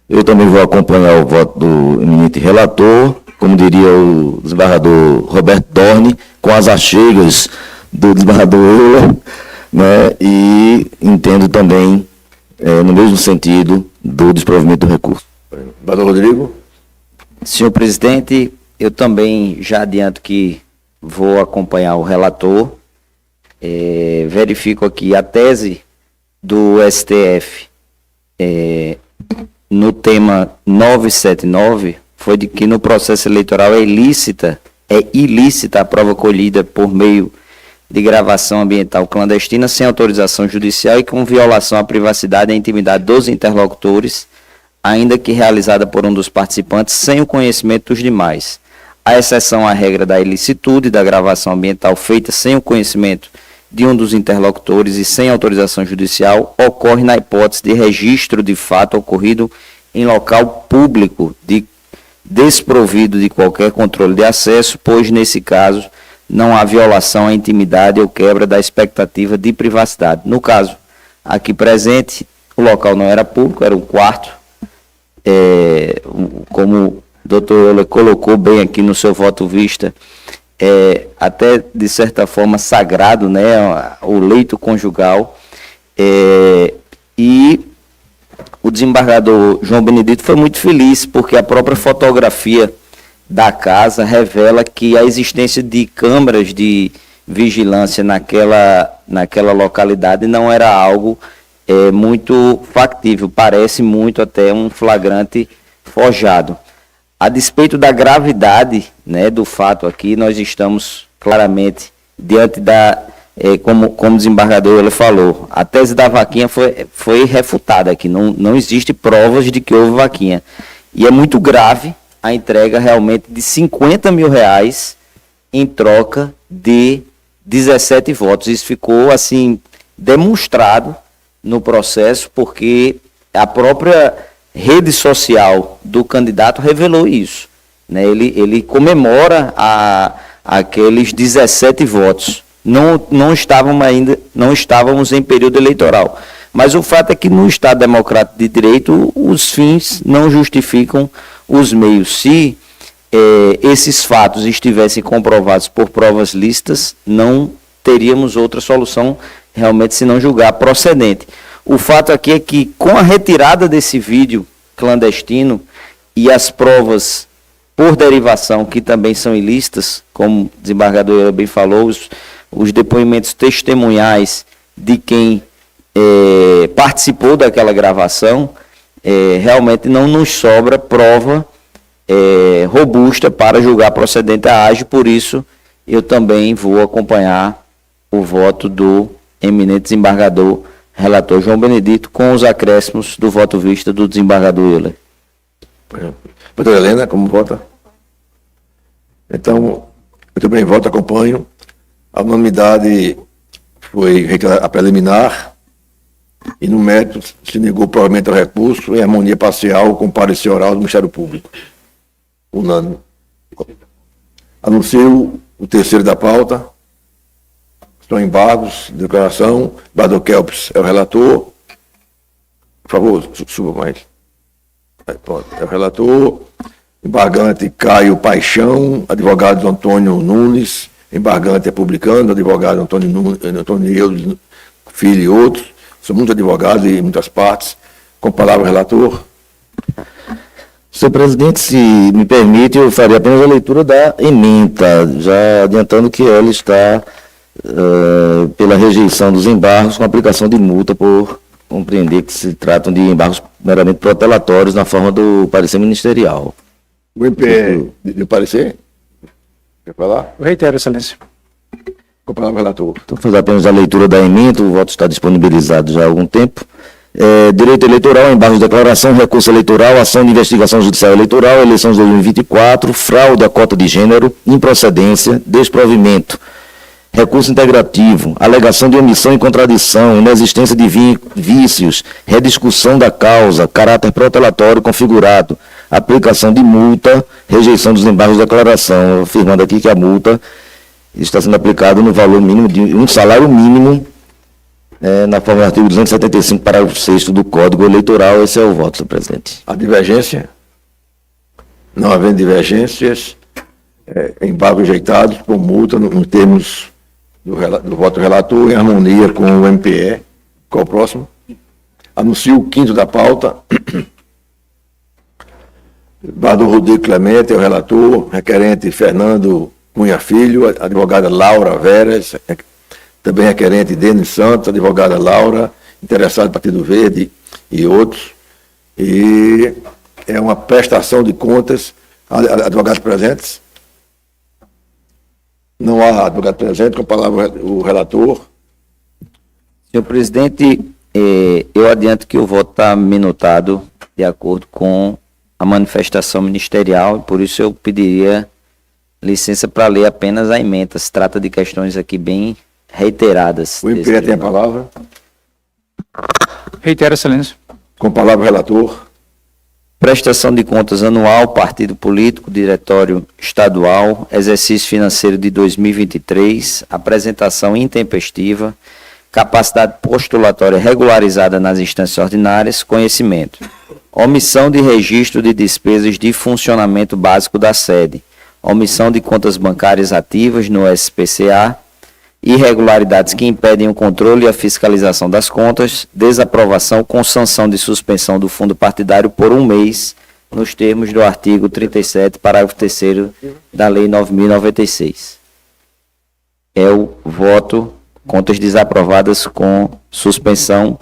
Eu também vou acompanhar o voto do eminente relator, como diria o desembargador Roberto Dorne, com as achegas do desembargador Euler, né, e entendo também, no mesmo sentido, do desprovimento do recurso. Vereador Rodrigo? Senhor presidente, eu também já adianto que vou acompanhar o relator. Verifico aqui a tese do STF no tema 979 foi de que no processo eleitoral é ilícita a prova colhida por meio de gravação ambiental clandestina sem autorização judicial e com violação à privacidade e à intimidade dos interlocutores, ainda que realizada por um dos participantes sem o conhecimento dos demais. A exceção à regra da ilicitude da gravação ambiental feita sem o conhecimento de um dos interlocutores e sem autorização judicial ocorre na hipótese de registro de fato ocorrido em local público desprovido de qualquer controle de acesso, pois nesse caso não há violação à intimidade ou quebra da expectativa de privacidade. No caso aqui presente, o local não era público, era um quarto, como o doutor Euler colocou bem aqui no seu voto vista, até de certa forma sagrado, né, o leito conjugal, e o desembargador João Benedito foi muito feliz, porque a própria fotografia da casa revela que a existência de câmeras de vigilância naquela localidade não era algo muito factível, parece muito até um flagrante forjado. A despeito da gravidade, né, do fato aqui, nós estamos claramente diante como o desembargador ele falou, a tese da vaquinha foi refutada aqui, não existe provas de que houve vaquinha. E é muito grave a entrega realmente de R$50 mil em troca de 17 votos. Isso ficou assim demonstrado no processo, porque a própria rede social do candidato revelou isso, né? Ele comemora aqueles 17 votos. Não estávamos em período eleitoral. Mas o fato é que no Estado Democrático de Direito os fins não justificam os meios. Se esses fatos estivessem comprovados por provas lícitas, não teríamos outra solução realmente se não julgar procedente. O fato aqui é que com a retirada desse vídeo clandestino e as provas por derivação, que também são ilícitas, como o desembargador bem falou, os depoimentos testemunhais de quem participou daquela gravação, realmente não nos sobra prova robusta para julgar procedente a AGE, por isso eu também vou acompanhar o voto do eminente desembargador relator João Benedito, com os acréscimos do voto vista do desembargador Euler. Doutora Helena, como vota? Então, eu também voto, acompanho. A unanimidade foi a preliminar e no mérito se negou provavelmente ao recurso em harmonia parcial com o parecer oral do Ministério Público. Unânime. Anuncio o terceiro da pauta. São embargos, declaração. Bador Kelps é o relator. Por favor, suba mais. É o relator. Embargante Caio Paixão, advogado Antônio Nunes, embargante republicano, advogado Antônio Eudes Filho e outros. São muitos advogados e muitas partes. Com a palavra, o relator. Senhor presidente, se me permite, eu faria apenas a leitura da ementa, já adiantando que ela está pela rejeição dos embargos com aplicação de multa por compreender que se tratam de embargos meramente protelatórios na forma do parecer ministerial. O MPE deu parecer? Quer falar? Eu reitero, excelência. Com a palavra, relator. Então, fazer apenas a leitura da ementa, o voto está disponibilizado já há algum tempo. Direito eleitoral, embargos de declaração, recurso eleitoral, ação de investigação judicial eleitoral, eleições de 2024, fraude à cota de gênero, improcedência, desprovimento, recurso integrativo, alegação de omissão e contradição, inexistência de vícios, rediscussão da causa, caráter protelatório configurado, aplicação de multa, rejeição dos embargos de declaração, afirmando aqui que a multa está sendo aplicada no valor mínimo de um salário mínimo, na forma do artigo 275, parágrafo 6º do Código Eleitoral. Esse é o voto, senhor presidente. A divergência? Não havendo divergências, embargos rejeitados por multa nos termos do voto relator, em harmonia com o MPE. Qual o próximo? Anuncio o quinto da pauta. Bador Rodrigo Clemente é o relator, requerente Fernando Cunha Filho, advogada Laura Veras, também requerente Denis Santos, advogada Laura, interessado Partido Verde e outros. E é uma prestação de contas. Advogados presentes? Não há advogado presente. Com a palavra o relator. Senhor presidente, eu adianto que o voto está minutado de acordo com a manifestação ministerial, e por isso eu pediria licença para ler apenas a ementa. Se trata de questões aqui bem reiteradas. O MPE tem a palavra. Reitero, excelência. Com a palavra o relator. Prestação de contas anual, partido político, diretório estadual, exercício financeiro de 2023, apresentação intempestiva, capacidade postulatória regularizada nas instâncias ordinárias, conhecimento. Omissão de registro de despesas de funcionamento básico da sede, omissão de contas bancárias ativas no SPCA, irregularidades que impedem o controle e a fiscalização das contas, desaprovação com sanção de suspensão do fundo partidário por 1 mês, nos termos do artigo 37, parágrafo 3º da Lei 9.096. É o voto, contas desaprovadas com suspensão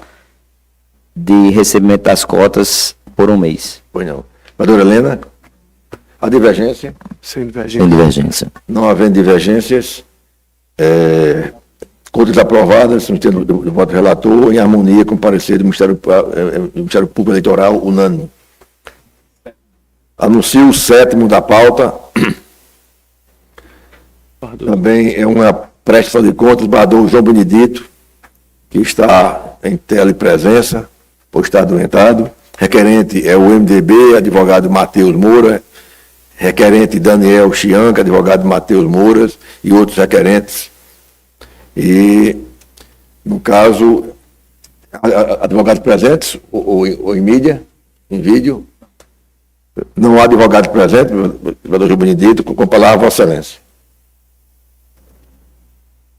de recebimento das cotas por 1 mês. Pois não. Doutora Helena, a divergência? Sem Sem divergência. divergência. Não havendo divergências, contas aprovadas, no termo do voto relator, em harmonia com o parecer do Ministério Público Eleitoral, unânime. Anuncio o sétimo da pauta. Também é uma prestação de contas, Bador João Benedito, que está em tela e presença, por estar adoentado. Requerente é o MDB, advogado Matheus Moura. Requerente Daniel Chianca, advogado Matheus Mouras e outros requerentes. E, no caso, advogados presentes, ou em mídia, em vídeo. Não há advogado presente, vereador João Benedito, com a palavra, Vossa Excelência.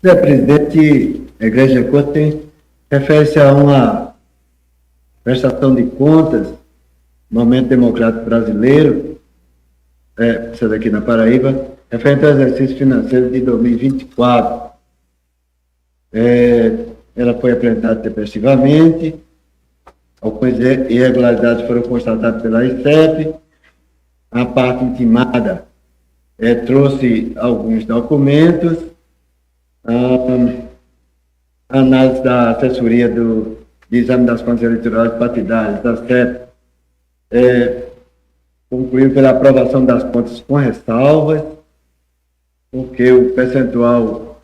Senhor presidente, a Igreja Corte refere-se a uma prestação de contas no Momento Democrático Brasileiro, essa daqui na Paraíba, referente ao exercício financeiro de 2024. Ela foi apresentada tempestivamente, algumas irregularidades foram constatadas pela ICEP, a parte intimada trouxe alguns documentos, a análise da assessoria de exame das contas eleitorais partidárias, da CEP, concluiu pela aprovação das contas com ressalvas, porque o percentual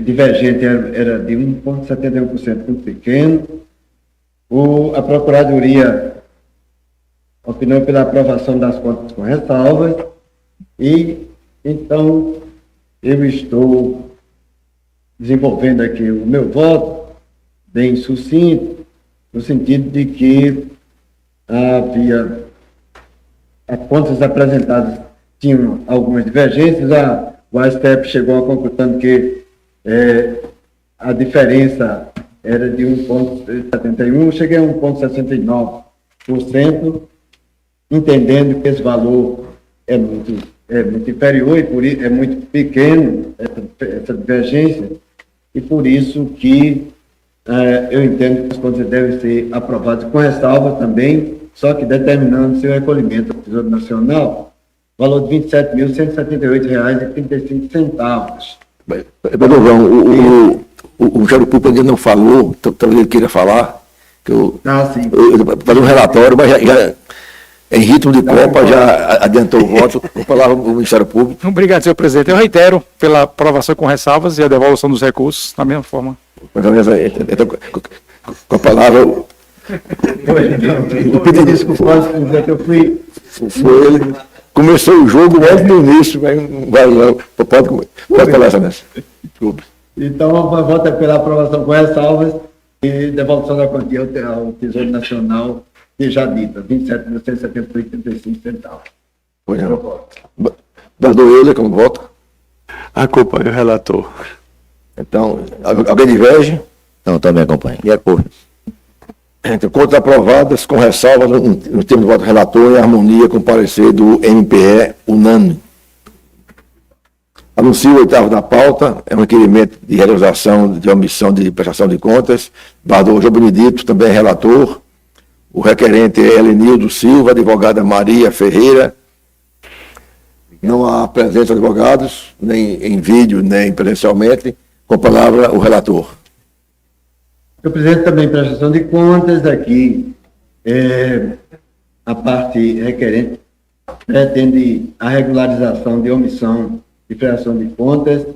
divergente era de 1,71%, muito pequeno. A Procuradoria opinou pela aprovação das contas com ressalvas e, então, eu estou desenvolvendo aqui o meu voto bem sucinto, no sentido de que havia as contas apresentadas tinham algumas divergências, o STF chegou à conclusão que a diferença era de 1,71%, cheguei a 1,69%, entendendo que esse valor é muito inferior e por isso é muito pequeno essa divergência, e por isso que eu entendo que as contas devem ser aprovadas com ressalva também, só que determinando seu recolhimento ao Tesouro Nacional, valor de R$ 27.178,35. O Ministério Público ainda não falou, talvez ele queira falar, que eu fazer um relatório, mas já em ritmo de Copa, já adiantou o voto. Vou falar o Ministério Público. Obrigado, senhor presidente. Eu reitero pela aprovação com ressalvas e a devolução dos recursos da mesma forma. Com a palavra, Eu pedi desculpas, eu fui... foi ele. Começou o jogo logo no início, mas pode falar essa nessa. Desculpa. Então, a voto é pela aprovação com ressalvas e devolução da quantia ao Tesouro Nacional, que já dita, R$ 27.178,35. Pois não. Dado ele, como vota? Acompanho o relator. Então, alguém diverge? Não, também acompanho. De acordo. Então, contas aprovadas com ressalvas no termo do voto relator em harmonia com o parecer do MPE unânime. Anuncio o oitavo da pauta, é um requerimento de realização de omissão de prestação de contas. Bador João Benedito, também é relator. O requerente é Elenildo Silva, advogada Maria Ferreira. Não há presença de advogados, nem em vídeo, nem presencialmente. Com a palavra, o relator. Senhor presidente, também prestação de contas, aqui a parte requerente pretende a regularização de omissão de prestação de contas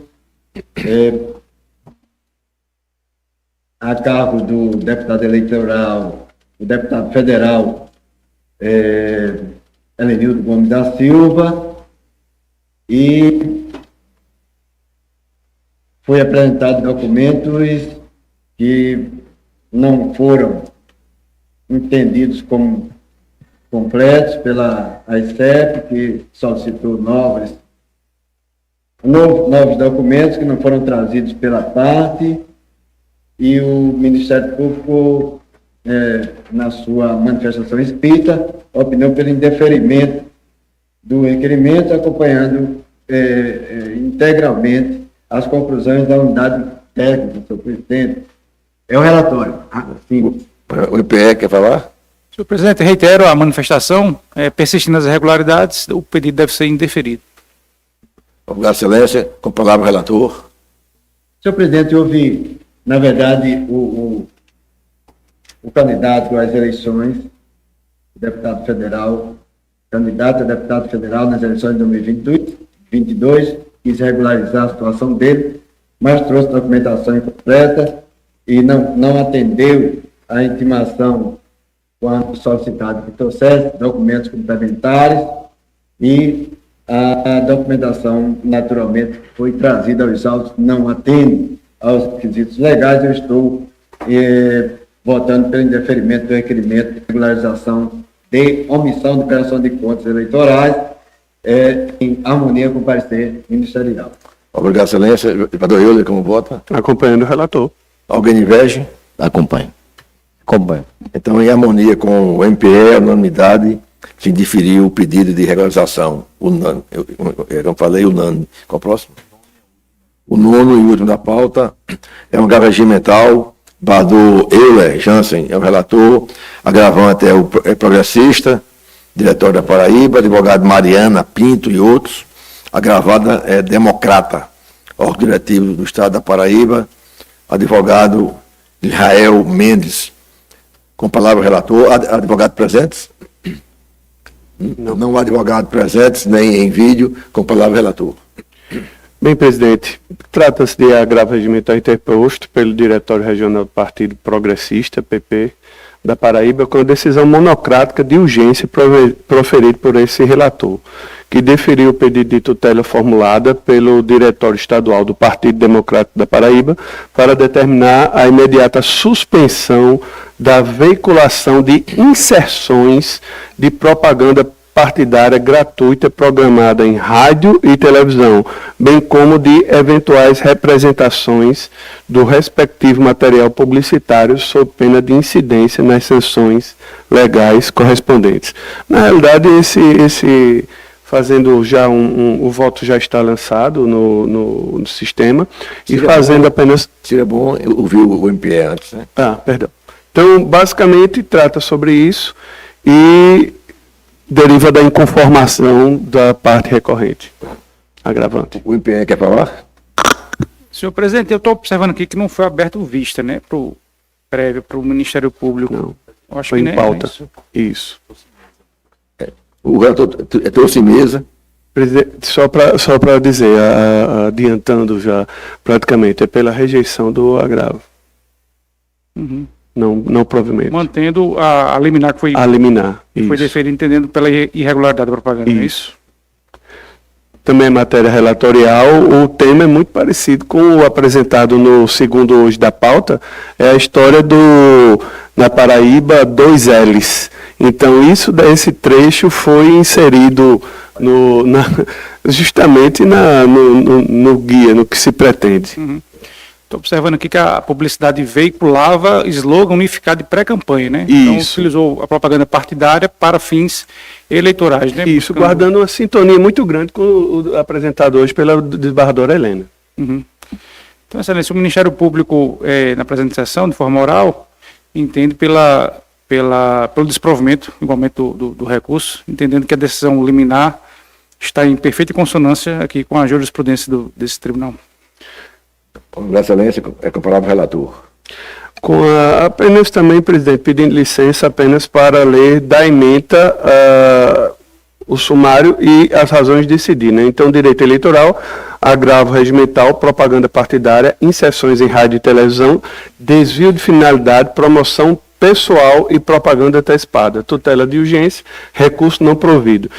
a cargo do deputado eleitoral, o deputado federal Elenildo Gomes da Silva, e foi apresentado documentos que não foram entendidos como completos pela AICEP, que solicitou novos documentos que não foram trazidos pela parte, e o Ministério Público, na sua manifestação escrita, opinou pelo indeferimento do requerimento, acompanhando integralmente as conclusões da unidade técnica, senhor presidente. É o relatório. Sim. O IPE quer falar? Senhor presidente, reitero a manifestação, persistindo nas irregularidades, o pedido deve ser indeferido. Obrigado, excelência. Com a palavra, o relator. Senhor presidente, houve, na verdade, o candidato às eleições, o deputado federal, candidato a deputado federal nas eleições de 2022, quis regularizar a situação dele, mas trouxe documentação incompleta e não atendeu a intimação quando solicitado que trouxesse documentos complementares, e a documentação, naturalmente, foi trazida aos autos, não atende aos requisitos legais. Eu estou votando pelo indeferimento do requerimento de regularização de omissão de prestação de contas eleitorais, em harmonia com o parecer ministerial. Obrigado, excelência. Vereador Euler, como vota? Acompanhando o relator. Alguém diverge? Acompanho. Então, em harmonia com o MPE, a unanimidade, se indiferiu o pedido de regularização. Unânime. Eu não falei unânime. Qual o próximo? O nono e último da pauta é um grave regimental. Bador Euler Jansen é o relator. Agravante é progressista. Diretório da Paraíba, advogado Mariana Pinto e outros. Agravada é Democrata, órgão diretivo do Estado da Paraíba, advogado Israel Mendes. Com a palavra o relator, advogado presentes? Não há advogado presentes, nem em vídeo, com a palavra o relator. Bem, presidente, trata-se de agravo regimental interposto pelo Diretório Regional do Partido Progressista, PP, da Paraíba, com a decisão monocrática de urgência proferida por esse relator, que deferiu o pedido de tutela formulada pelo Diretório Estadual do Partido Democrático da Paraíba para determinar a imediata suspensão da veiculação de inserções de propaganda partidária gratuita programada em rádio e televisão, bem como de eventuais representações do respectivo material publicitário sob pena de incidência nas sanções legais correspondentes. Na realidade, fazendo já o voto já está lançado no sistema e fazendo apenas... Seria bom ouvir o MPE antes, né? Perdão. Então, basicamente, trata sobre isso e deriva da inconformação da parte recorrente, agravante. O MPE quer falar? Senhor presidente, eu estou observando aqui que não foi aberto vista, né, prévio para o Ministério Público. Não, eu acho foi que em pauta. Isso. O relator trouxe mesa. Presidente, só para dizer, adiantando já praticamente, é pela rejeição do agravo. Uhum. Não provimento. Mantendo a liminar que foi, foi deferida, entendendo pela irregularidade da propaganda, não é isso? Também matéria relatorial, o tema é muito parecido com o apresentado no segundo hoje da pauta, é a história na Paraíba 2 L's. Então, esse trecho foi inserido justamente no guia, no que se pretende. Uhum. Estou observando aqui que a publicidade veiculava slogan unificado de pré-campanha, né? Isso. Então utilizou a propaganda partidária para fins eleitorais, né? Isso, guardando uma sintonia muito grande com o apresentado hoje pela desembargadora Helena. Uhum. Então, excelência, o Ministério Público, na apresentação, de forma oral, entende pelo desprovimento, igualmente do recurso, entendendo que a decisão liminar está em perfeita consonância aqui com a jurisprudência desse tribunal. Com excelência, é com a palavra o relator. Apenas também, presidente, pedindo licença apenas para ler da ementa o sumário e as razões de decidir, né? Então, direito eleitoral, agravo regimental, propaganda partidária, inserções em rádio e televisão, desvio de finalidade, promoção pessoal e propaganda antecipada, tutela de urgência, recurso não provido.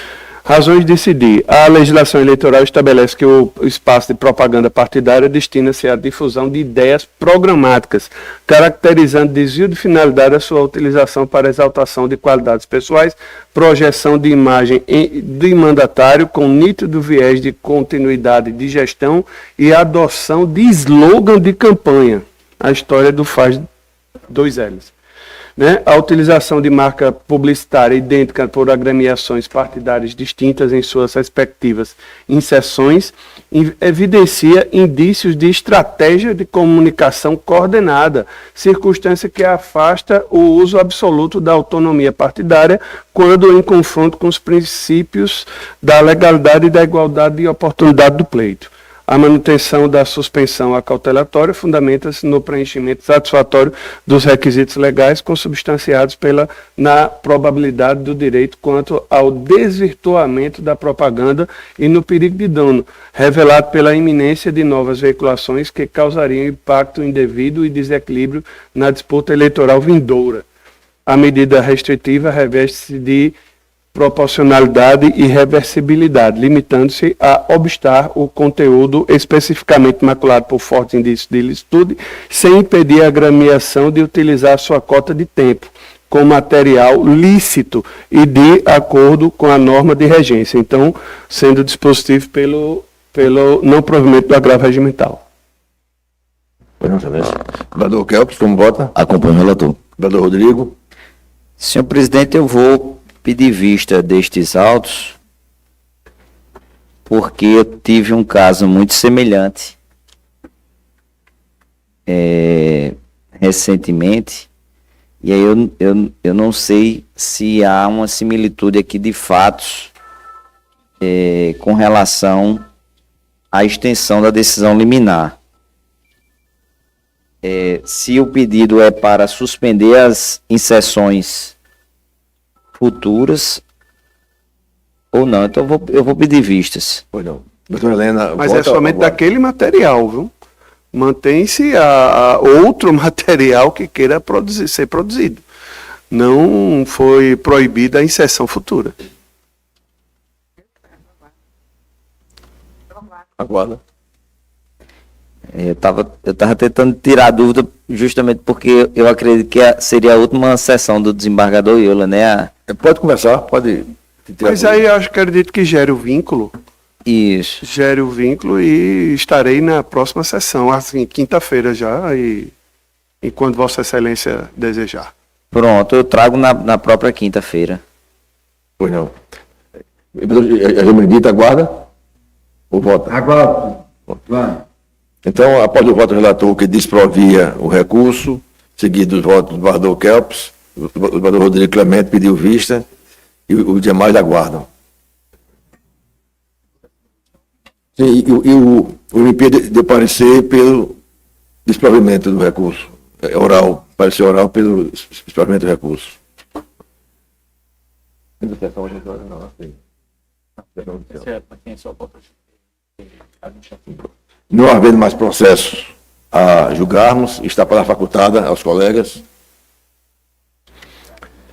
Razões de decidir. A legislação eleitoral estabelece que o espaço de propaganda partidária destina-se à difusão de ideias programáticas, caracterizando desvio de finalidade a sua utilização para exaltação de qualidades pessoais, projeção de imagem de mandatário com nítido viés de continuidade de gestão e adoção de slogan de campanha. A história do faz 2 L's. Né? A utilização de marca publicitária idêntica por agremiações partidárias distintas em suas respectivas inserções evidencia indícios de estratégia de comunicação coordenada, circunstância que afasta o uso absoluto da autonomia partidária quando em confronto com os princípios da legalidade e da igualdade de oportunidade do pleito. A manutenção da suspensão acautelatória fundamenta-se no preenchimento satisfatório dos requisitos legais consubstanciados na probabilidade do direito quanto ao desvirtuamento da propaganda e no perigo de dano, revelado pela iminência de novas veiculações que causariam impacto indevido e desequilíbrio na disputa eleitoral vindoura. A medida restritiva reveste-se de proporcionalidade e reversibilidade, limitando-se a obstar o conteúdo especificamente maculado por fortes indícios de ilicitude, sem impedir a agremiação de utilizar sua cota de tempo com material lícito e de acordo com a norma de regência. Então, sendo dispositivo pelo não provimento do agravo regimental. Vereador Kelps, como vota? Acompanho o relator. Vereador Rodrigo. Senhor presidente, eu vou pedir vista destes autos, porque eu tive um caso muito semelhante recentemente, E aí eu não sei se há uma similitude aqui de fatos com relação à extensão da decisão liminar. Se o pedido é para suspender as inserções futuras ou não, então eu vou pedir vistas. Pois não. Doutora Helena, Mas volta é somente agora. daquele material, viu? Mantém-se a outro material que queira ser produzido. Não foi proibida a inserção futura. Aguarda. Eu tava tentando tirar a dúvida justamente porque eu acredito que seria a última sessão do desembargador Iola, né? Pode conversar, pode. Mas aí eu acredito que gere o vínculo. Isso. Gere o vínculo e estarei na próxima sessão, assim, quinta-feira já, e enquanto Vossa Excelência desejar. Pronto, eu trago na própria quinta-feira. Pois não. A Benedita aguarda ou vota? Aguardo. Vai. Então, após o voto do relator que desprovia o recurso, seguido os votos do desembargador Kelps, o desembargador Rodrigo Clemente pediu vista e os demais aguardam. Sim, e o MP deu parecer pelo desprovimento do recurso. Oral, parecer oral pelo desprovimento do recurso. Não havendo mais processos a julgarmos, está a palavra facultada aos colegas.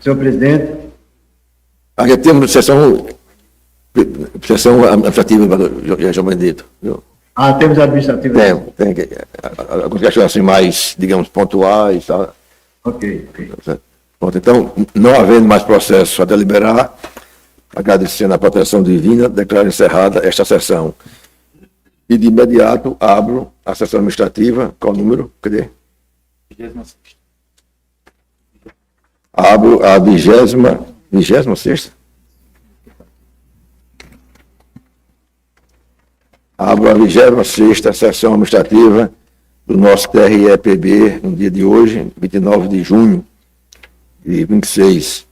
Senhor presidente, Aqui temos sessão administrativa, João Benedito. Viu? temos administrativo. Tem algumas questões assim mais, digamos, pontuais. Tá? Ok. Pronto, então, não havendo mais processo a deliberar, agradecendo a proteção divina, declaro encerrada esta sessão. E de imediato abro a sessão administrativa. Qual o número? Cadê? 26ª. Abro a 26ª? Abro a 26ª sessão administrativa do nosso TRE-PB no dia de hoje, 29 de junho de 26.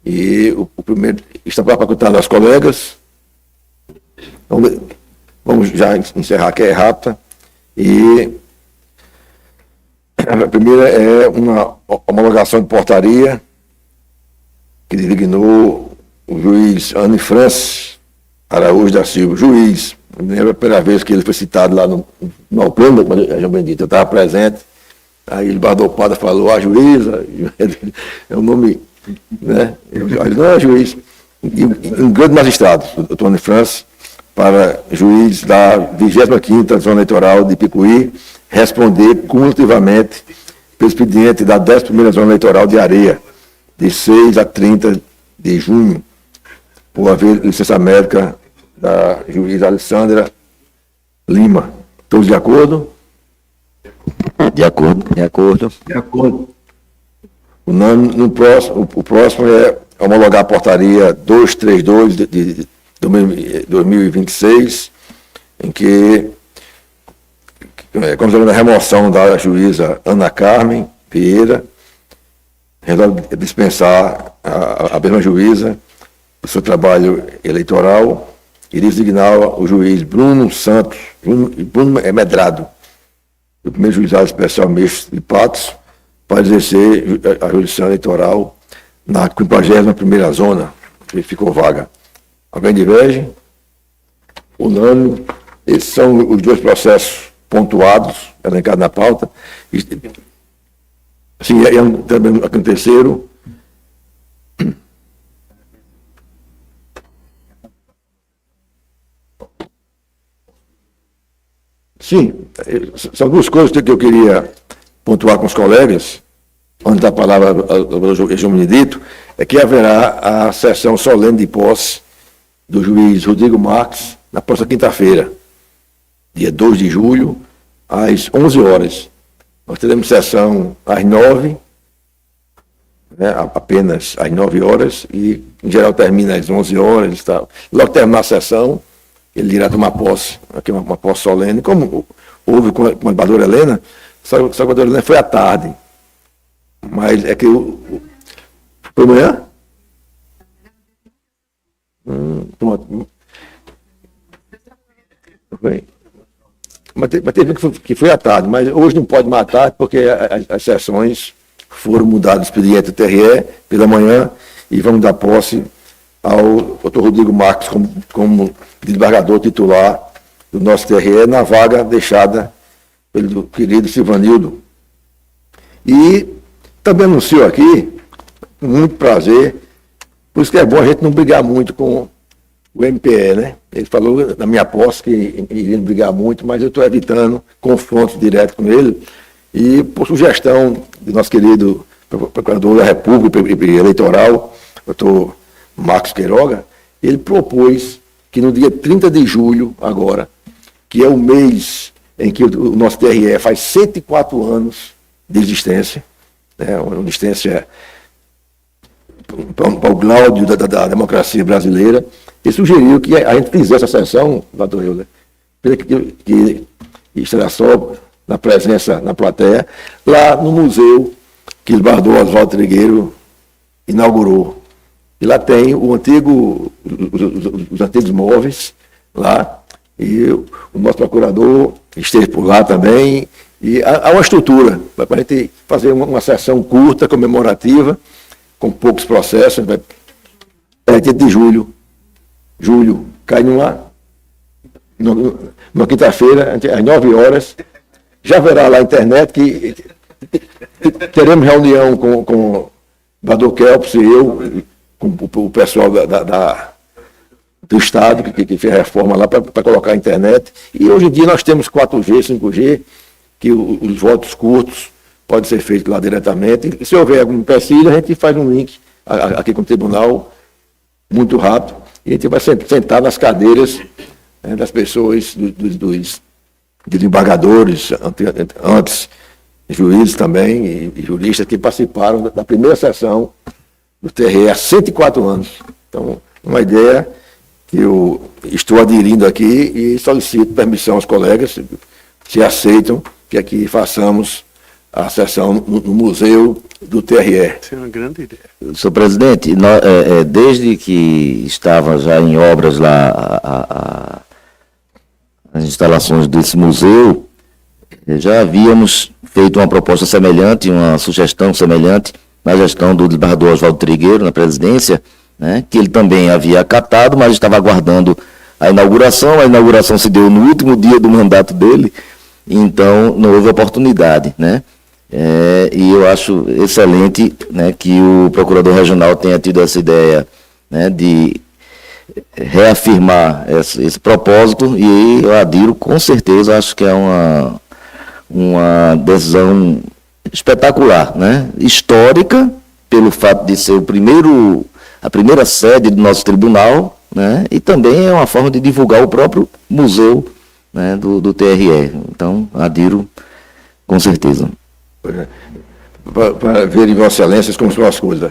E o primeiro está para facultar aos colegas. Vamos já encerrar, que é rápida. E a primeira é uma homologação de portaria que designou o juiz Anne Francis Araújo da Silva. Juiz, lembra a primeira vez que ele foi citado lá no Alcântara, João Benedito, eu estava presente. Aí ele Bardou Pada falou, a juíza, é o nome, né? Ele não é juiz. E um grande magistrado, o doutor Anne Francis, para juiz da 25ª Zona Eleitoral de Picuí, responder cumulativamente pelo expediente da 11ª Zona Eleitoral de Areia, de 6 a 30 de junho, por haver licença médica da juíza Alessandra Lima. Todos de acordo? De acordo. De acordo. O próximo é homologar a portaria 232 de 2026, em que considerando a remoção da juíza Ana Carmen Vieira, resolve dispensar a mesma juíza do seu trabalho eleitoral e designar o juiz Bruno Santos, Bruno Medrado, o primeiro juizado especial misto de Patos, para exercer a jurisdição eleitoral na 51ª zona, que ficou vaga. Alguém diverge? Unânime. Esses são os dois processos pontuados, elencados na pauta. Sim, também aqui no terceiro. Sim, são duas coisas que eu queria pontuar com os colegas, onde dá a palavra ao João Benedito, é que haverá a sessão solene de posse do juiz Rodrigo Marques na próxima quinta-feira, dia 2 de julho, às 11 horas. Nós teremos sessão às 9, né, apenas às 9 horas, e em geral termina às 11 horas. Tá. Logo terminar a sessão, ele irá tomar posse, aqui uma posse solene, como houve com a desembargadora Helena, só que a desembargadora Helena foi à tarde. Mas é que foi amanhã? Bem. Mas teve que foi à tarde, mas hoje não pode matar porque as sessões foram mudadas pelo expediente do TRE pela manhã e vamos dar posse ao Dr. Rodrigo Marques como desembargador titular do nosso TRE na vaga deixada pelo querido Silvanildo. E também anuncio aqui, com muito prazer, por isso que é bom a gente não brigar muito com o MPE, né? Ele falou na minha posse que iria brigar muito, mas eu estou evitando confrontos diretos com ele. E por sugestão do nosso querido Procurador da República Eleitoral, doutor Marcos Queiroga, ele propôs que no dia 30 de julho, agora, que é o mês em que o nosso TRE faz 104 anos de existência, né? Uma existência para o Gláudio da democracia brasileira, e sugeriu que a gente fizesse a sessão, doutor Euler, que estará só na presença, na plateia, lá no museu que o Bardô Oswaldo Trigueiro inaugurou. E lá tem os antigos móveis, lá, e o nosso procurador esteve por lá também, e há uma estrutura para a gente fazer uma sessão curta, comemorativa, com poucos processos, vai 30 de julho, cai numa quinta-feira, às 9 horas, já verá lá a internet que teremos reunião com o Bardô Kelps e eu, com o pessoal do Estado, que fez a reforma lá para colocar a internet. E hoje em dia nós temos 4G, 5G, que os votos curtos podem ser feitos lá diretamente. E se houver algum empecilho, a gente faz um link aqui com o tribunal, muito rápido, e a gente vai sentar nas cadeiras, né, das pessoas, dos desembargadores, antes juízes também, e juristas que participaram da primeira sessão do TRE há 104 anos. Então, uma ideia que eu estou aderindo aqui e solicito permissão aos colegas, se aceitam, que aqui façamos a sessão no museu do TRE. Isso é uma grande ideia. Senhor presidente, desde que estava já em obras lá as instalações desse museu, já havíamos feito uma proposta semelhante, uma sugestão semelhante na gestão do desembargador Oswaldo Trigueiro, na presidência, né, que ele também havia acatado, mas estava aguardando a inauguração se deu no último dia do mandato dele, então não houve oportunidade, né? E eu acho excelente, né, que o procurador regional tenha tido essa ideia, né, de reafirmar esse propósito, e eu adiro com certeza, acho que é uma decisão espetacular, né, histórica, pelo fato de ser a primeira sede do nosso tribunal, né, e também é uma forma de divulgar o próprio museu, né, do TRE. Então, adiro com certeza. Para ver em Vossa Excelência como são as coisas.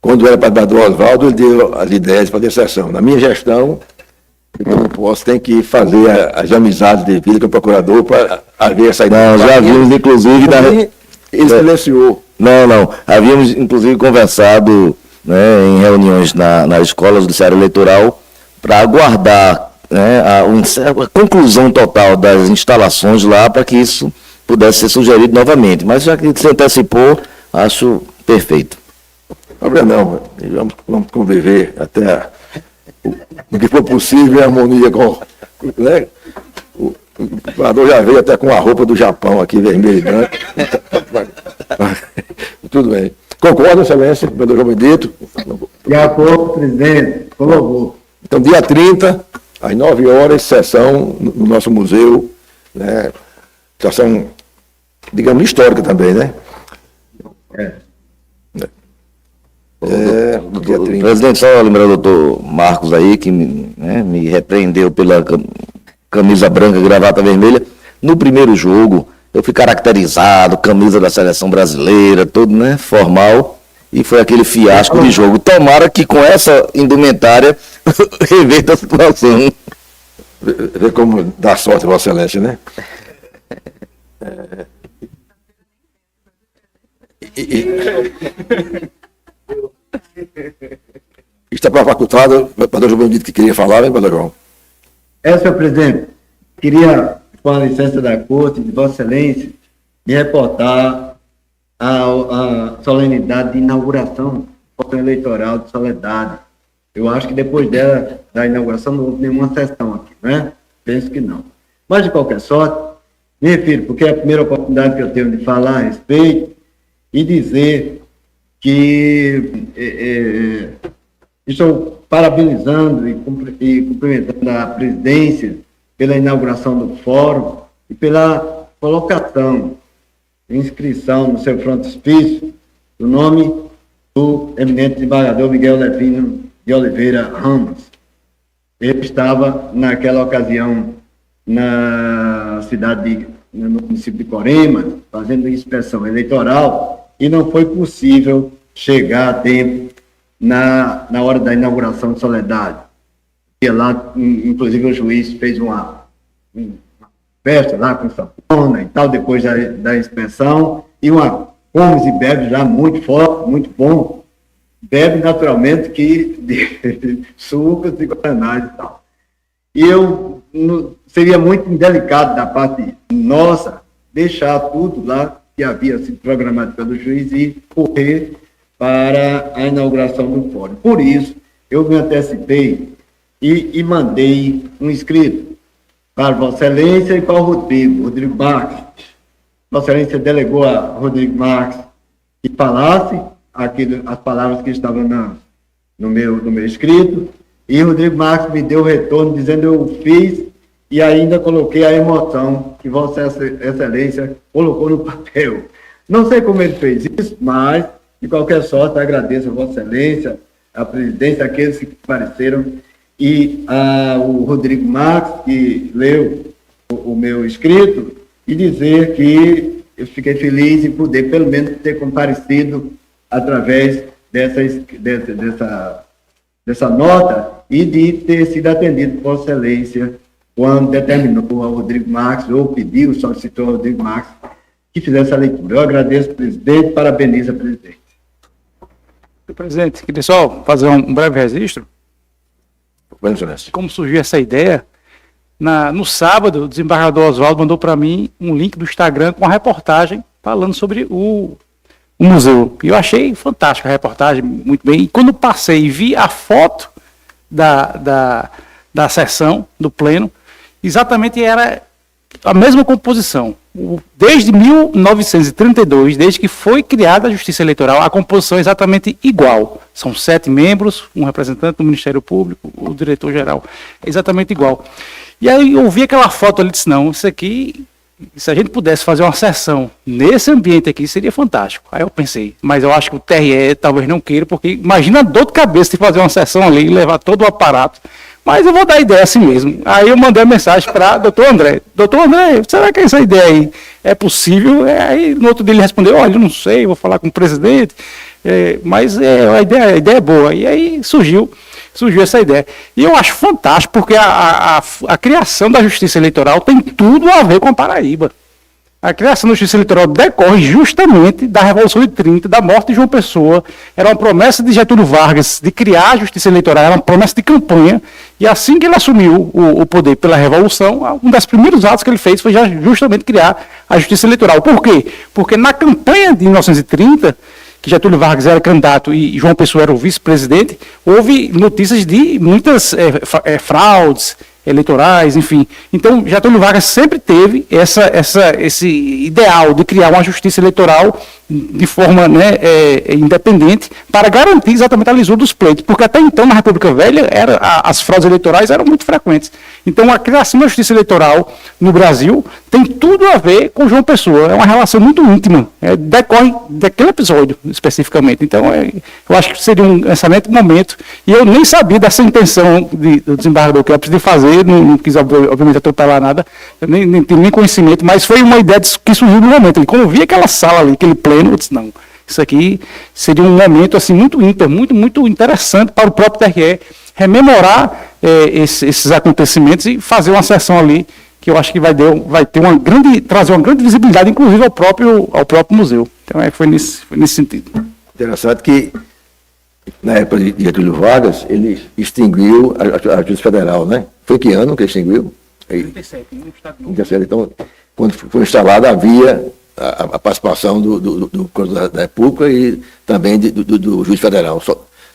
Quando era para Bardô Oswaldo, ele deu as ideias para a sessão. Na minha gestão, eu não posso, tem que fazer as amizades devidas com o procurador para haver essa ideia. Não, já vimos, inclusive... Ele silenciou. Não. Havíamos, inclusive, conversado, né, em reuniões nas escolas do Ceará Eleitoral para aguardar, né, a conclusão total das instalações lá para que isso pudesse ser sugerido novamente. Mas já que se antecipou, acho perfeito. Problema não. Vamos conviver até o que for possível em harmonia com... Né? O Bardô já veio até com a roupa do Japão aqui, vermelho e branco. Tudo bem. Concorda, Excelência, vereador João Benedito? De acordo, presidente, colocou. Então, dia 30, às 9 horas, sessão no nosso museu, né? Sessão, digamos, histórica também, né? Dia 30. Presidente, só lembrar o doutor Marcos aí, que me repreendeu pela camisa branca e gravata vermelha. No primeiro jogo, eu fui caracterizado, camisa da seleção brasileira, todo, né, formal, e foi aquele fiasco de jogo. Tomara que com essa indumentária reverta a situação. Vê como dá sorte, Vossa Excelência, né? Está para a facultada, o padrão João Benedito que queria falar, hein, padrão João? Senhor presidente, queria, com a licença da Corte, de Vossa Excelência, me reportar a solenidade de inauguração do Fórum Eleitoral de Soledade. Eu acho que depois da inauguração não houve nenhuma sessão aqui, não é? Penso que não. Mas, de qualquer sorte, me refiro, porque é a primeira oportunidade que eu tenho de falar a respeito e dizer que estou parabenizando e cumprimentando a presidência pela inauguração do fórum e pela colocação, inscrição no seu frontispício do nome do eminente desembargador Miguel Levino de Oliveira Ramos. Ele estava, naquela ocasião, no município de Corema, fazendo inspeção eleitoral, e não foi possível chegar a tempo na hora da inauguração de Soledade. E lá, inclusive, o juiz fez uma festa lá com sanfona e tal, depois da inspeção, e uma comes e bebe já muito forte, muito bom. Bebe naturalmente de sucos e guaranás e tal. E seria muito indelicado da parte nossa deixar tudo lá que havia sido programado pelo juiz e correr para a inauguração do fórum. Por isso, eu me antecipei e mandei um escrito para Vossa Excelência e para o Rodrigo Marques. Vossa Excelência delegou a Rodrigo Marques que falasse as palavras que estavam no meu escrito, e Rodrigo Marques me deu o retorno dizendo eu fiz e ainda coloquei a emoção que Vossa Excelência colocou no papel. Não sei como ele fez isso, mas, de qualquer sorte, agradeço a Vossa Excelência, a presidência, aqueles que apareceram, e o Rodrigo Marques, que leu o meu escrito, e dizer que eu fiquei feliz em poder, pelo menos, ter comparecido através dessa nota e de ter sido atendido por Vossa Excelência quando determinou ao Rodrigo Marques, ou pediu, solicitou ao Rodrigo Marques, que fizesse a leitura. Eu agradeço, presidente, parabenizo a presidente. Presidente, queria só fazer um breve registro. Como surgiu essa ideia. No sábado, o desembargador Oswaldo mandou para mim um link do Instagram com uma reportagem falando sobre o museu. E eu achei fantástica a reportagem, muito bem. E quando passei e vi a foto da sessão, do pleno, exatamente era a mesma composição. Desde 1932, desde que foi criada a Justiça Eleitoral, a composição é exatamente igual. São 7 membros, um representante do Ministério Público, o diretor-geral. É exatamente igual. E aí eu vi aquela foto ali e disse, não, isso aqui, se a gente pudesse fazer uma sessão nesse ambiente aqui, seria fantástico. Aí eu pensei, mas eu acho que o TRE talvez não queira, porque imagina a dor de cabeça de fazer uma sessão ali e levar todo o aparato. Mas eu vou dar a ideia assim mesmo. Aí eu mandei a mensagem para doutor André. Doutor André, será que essa ideia aí é possível? Aí no outro dia ele respondeu, olha, eu não sei, vou falar com o presidente, mas a ideia é boa. E aí surgiu essa ideia. E eu acho fantástico, porque a criação da Justiça Eleitoral tem tudo a ver com a Paraíba. A criação da Justiça Eleitoral decorre justamente da Revolução de 30, da morte de João Pessoa. Era uma promessa de Getúlio Vargas de criar a Justiça Eleitoral, era uma promessa de campanha. E assim que ele assumiu o poder pela Revolução, um dos primeiros atos que ele fez foi justamente criar a Justiça Eleitoral. Por quê? Porque na campanha de 1930, que Getúlio Vargas era candidato e João Pessoa era o vice-presidente, houve notícias de muitas fraudes eleitorais, enfim. Então, Getúlio Vargas sempre teve esse ideal de criar uma justiça eleitoral de forma independente para garantir exatamente a lisura dos pleitos, porque até então, na República Velha, as fraudes eleitorais eram muito frequentes. Então, a criação da justiça eleitoral no Brasil tem tudo a ver com João Pessoa. É uma relação muito íntima, decorre daquele episódio, especificamente. Então, eu acho que seria um excelente momento, e eu nem sabia dessa intenção do desembargador Kelps de fazer, não quis, obviamente, atropelar nada, eu nem tinha nem conhecimento, mas foi uma ideia que surgiu no momento. Quando eu vi aquela sala ali, aquele pleno, eu disse, não, isso aqui seria um momento assim, muito ímpar, muito, muito interessante para o próprio TRE rememorar esses acontecimentos e fazer uma sessão ali que eu acho que vai trazer uma grande visibilidade, inclusive ao próprio museu. Então, foi nesse sentido. Interessante que, na época de Getúlio Vargas, ele extinguiu a Justiça Federal, né? Foi que ano que ele extinguiu? 37. Então, quando foi instalada, havia a participação do da República e também do Juiz Federal.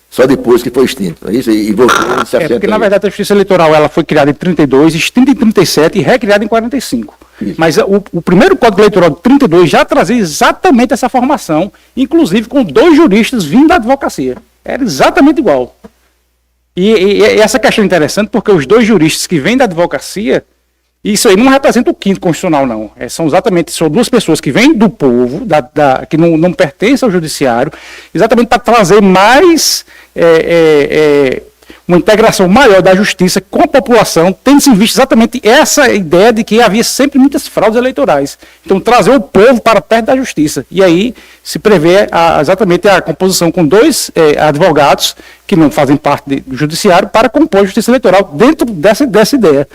Só depois que foi extinto. É isso? E voltou em 70. Porque, na verdade, a Justiça Eleitoral ela foi criada em 32, extinta em 37 e recriada em 45. Isso. Mas o primeiro Código Eleitoral de 32 já trazia exatamente essa formação, inclusive com 2 juristas vindo da advocacia. Era exatamente igual. E essa questão é interessante porque os 2 juristas que vêm da advocacia, isso aí não representa o 5º constitucional, não. São 2 pessoas que vêm do povo, que não pertencem ao judiciário, exatamente para trazer mais uma integração maior da justiça com a população, tendo-se visto exatamente essa ideia de que havia sempre muitas fraudes eleitorais. Então, trazer o povo para perto da justiça. E aí se prevê exatamente a composição com 2 advogados que não fazem parte do judiciário para compor a justiça eleitoral dentro dessa ideia.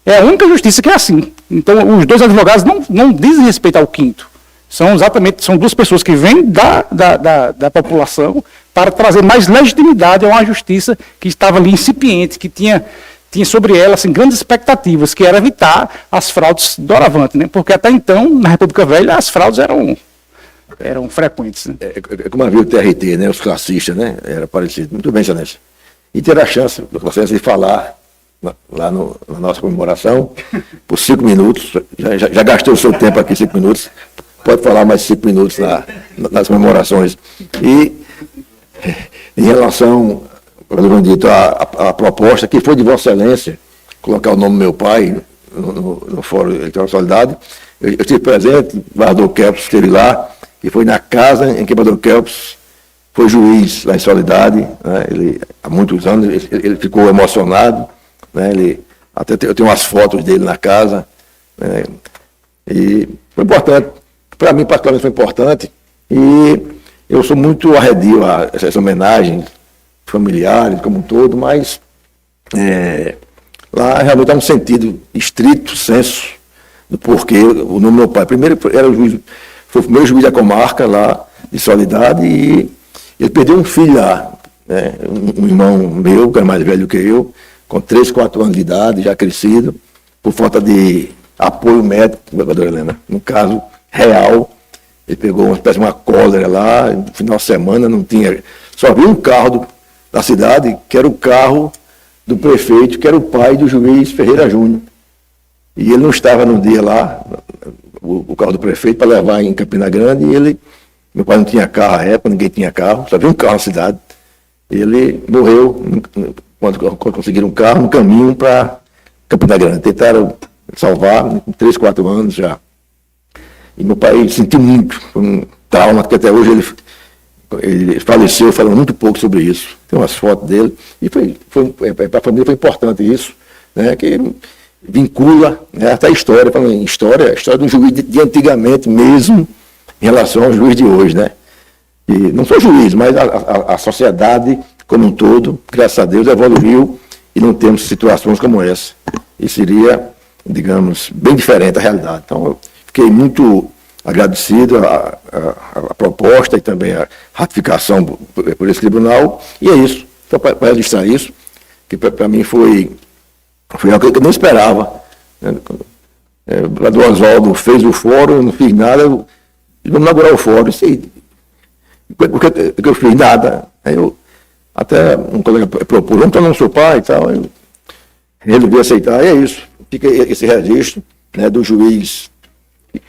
É a única justiça que é assim. Então, os 2 advogados não dizem respeito ao 5º. São 2 pessoas que vêm da população para trazer mais legitimidade a uma justiça que estava ali incipiente, que tinha sobre ela assim, grandes expectativas, que era evitar as fraudes doravante, né? Porque até então, na República Velha, as fraudes eram frequentes. Né? Como havia o TRT, né? Os classistas, né? Era parecido. Muito bem, Excelência. E ter a chance, de falar lá na nossa comemoração, por 5 minutos, já gastou o seu tempo aqui, 5 minutos, pode falar mais 5 minutos nas comemorações. E em relação, como dito, a proposta que foi de Vossa Excelência, colocar o nome do meu pai no Fórum Eleitoral Solidariedade, eu estive presente, o Bardor Kelps esteve lá, e foi na casa em que o Bardor Kelps foi juiz lá em Solidade, né? Ele, há muitos anos, ele ficou emocionado, né? Eu tenho umas fotos dele na casa, né? E foi importante, para mim particularmente foi importante, e eu sou muito arredio a essas homenagens familiares como um todo, mas lá realmente há um sentido estrito senso do porquê o nome do meu pai. Primeiro era foi o primeiro juiz da comarca lá de Solidade e ele perdeu um filho lá, né? Um irmão meu, que era mais velho que eu, com 3, 4 anos de idade, já crescido, por falta de apoio médico, governadora Helena. No caso real, ele pegou uma espécie de uma cólera lá, no final de semana não tinha, só havia um carro da cidade, que era o carro do prefeito, que era o pai do juiz Ferreira Júnior. E ele não estava no dia lá, o carro do prefeito, para levar em Campina Grande, e meu pai não tinha carro à época, ninguém tinha carro, só havia um carro na cidade. Ele morreu quando conseguiram um carro no caminho para Campina Grande. Tentaram salvar, com 3, 4 anos já. E meu pai sentiu muito, foi um trauma, que até hoje ele faleceu falando muito pouco sobre isso. Tem umas fotos dele, e para a família foi importante isso, né, que vincula, né, até a história, falando em história de um juiz de antigamente mesmo, em relação ao juiz de hoje, né. E não só juiz, mas a sociedade como um todo, graças a Deus, evoluiu e não temos situações como essa. E seria, digamos, bem diferente a realidade. Então, eu fiquei muito agradecido à proposta e também à ratificação por esse tribunal, e é isso, só para registrar isso, que para mim foi algo que eu não esperava. Né? O vereador Oswaldo fez o fórum, eu não fiz nada, vamos inaugurar o fórum, porque eu fiz nada. Aí até um colega propôs, vamos tornar o seu pai e tal, eu resolvi aceitar, e é isso, fica esse registro, né, do juiz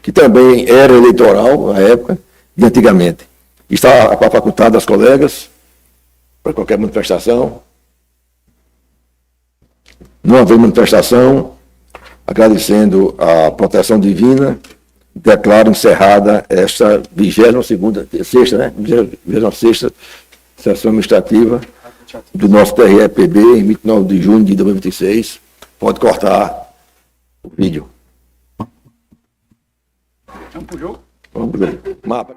que também era eleitoral na época, de antigamente. Está para facultado das colegas, para qualquer manifestação. Não havendo manifestação, agradecendo a proteção divina, declaro encerrada esta 26ª sessão administrativa do nosso TRE-PB, em 29 de junho de 2026. Pode cortar o vídeo. Vamos pro jogo? Vamos ver. Mapa.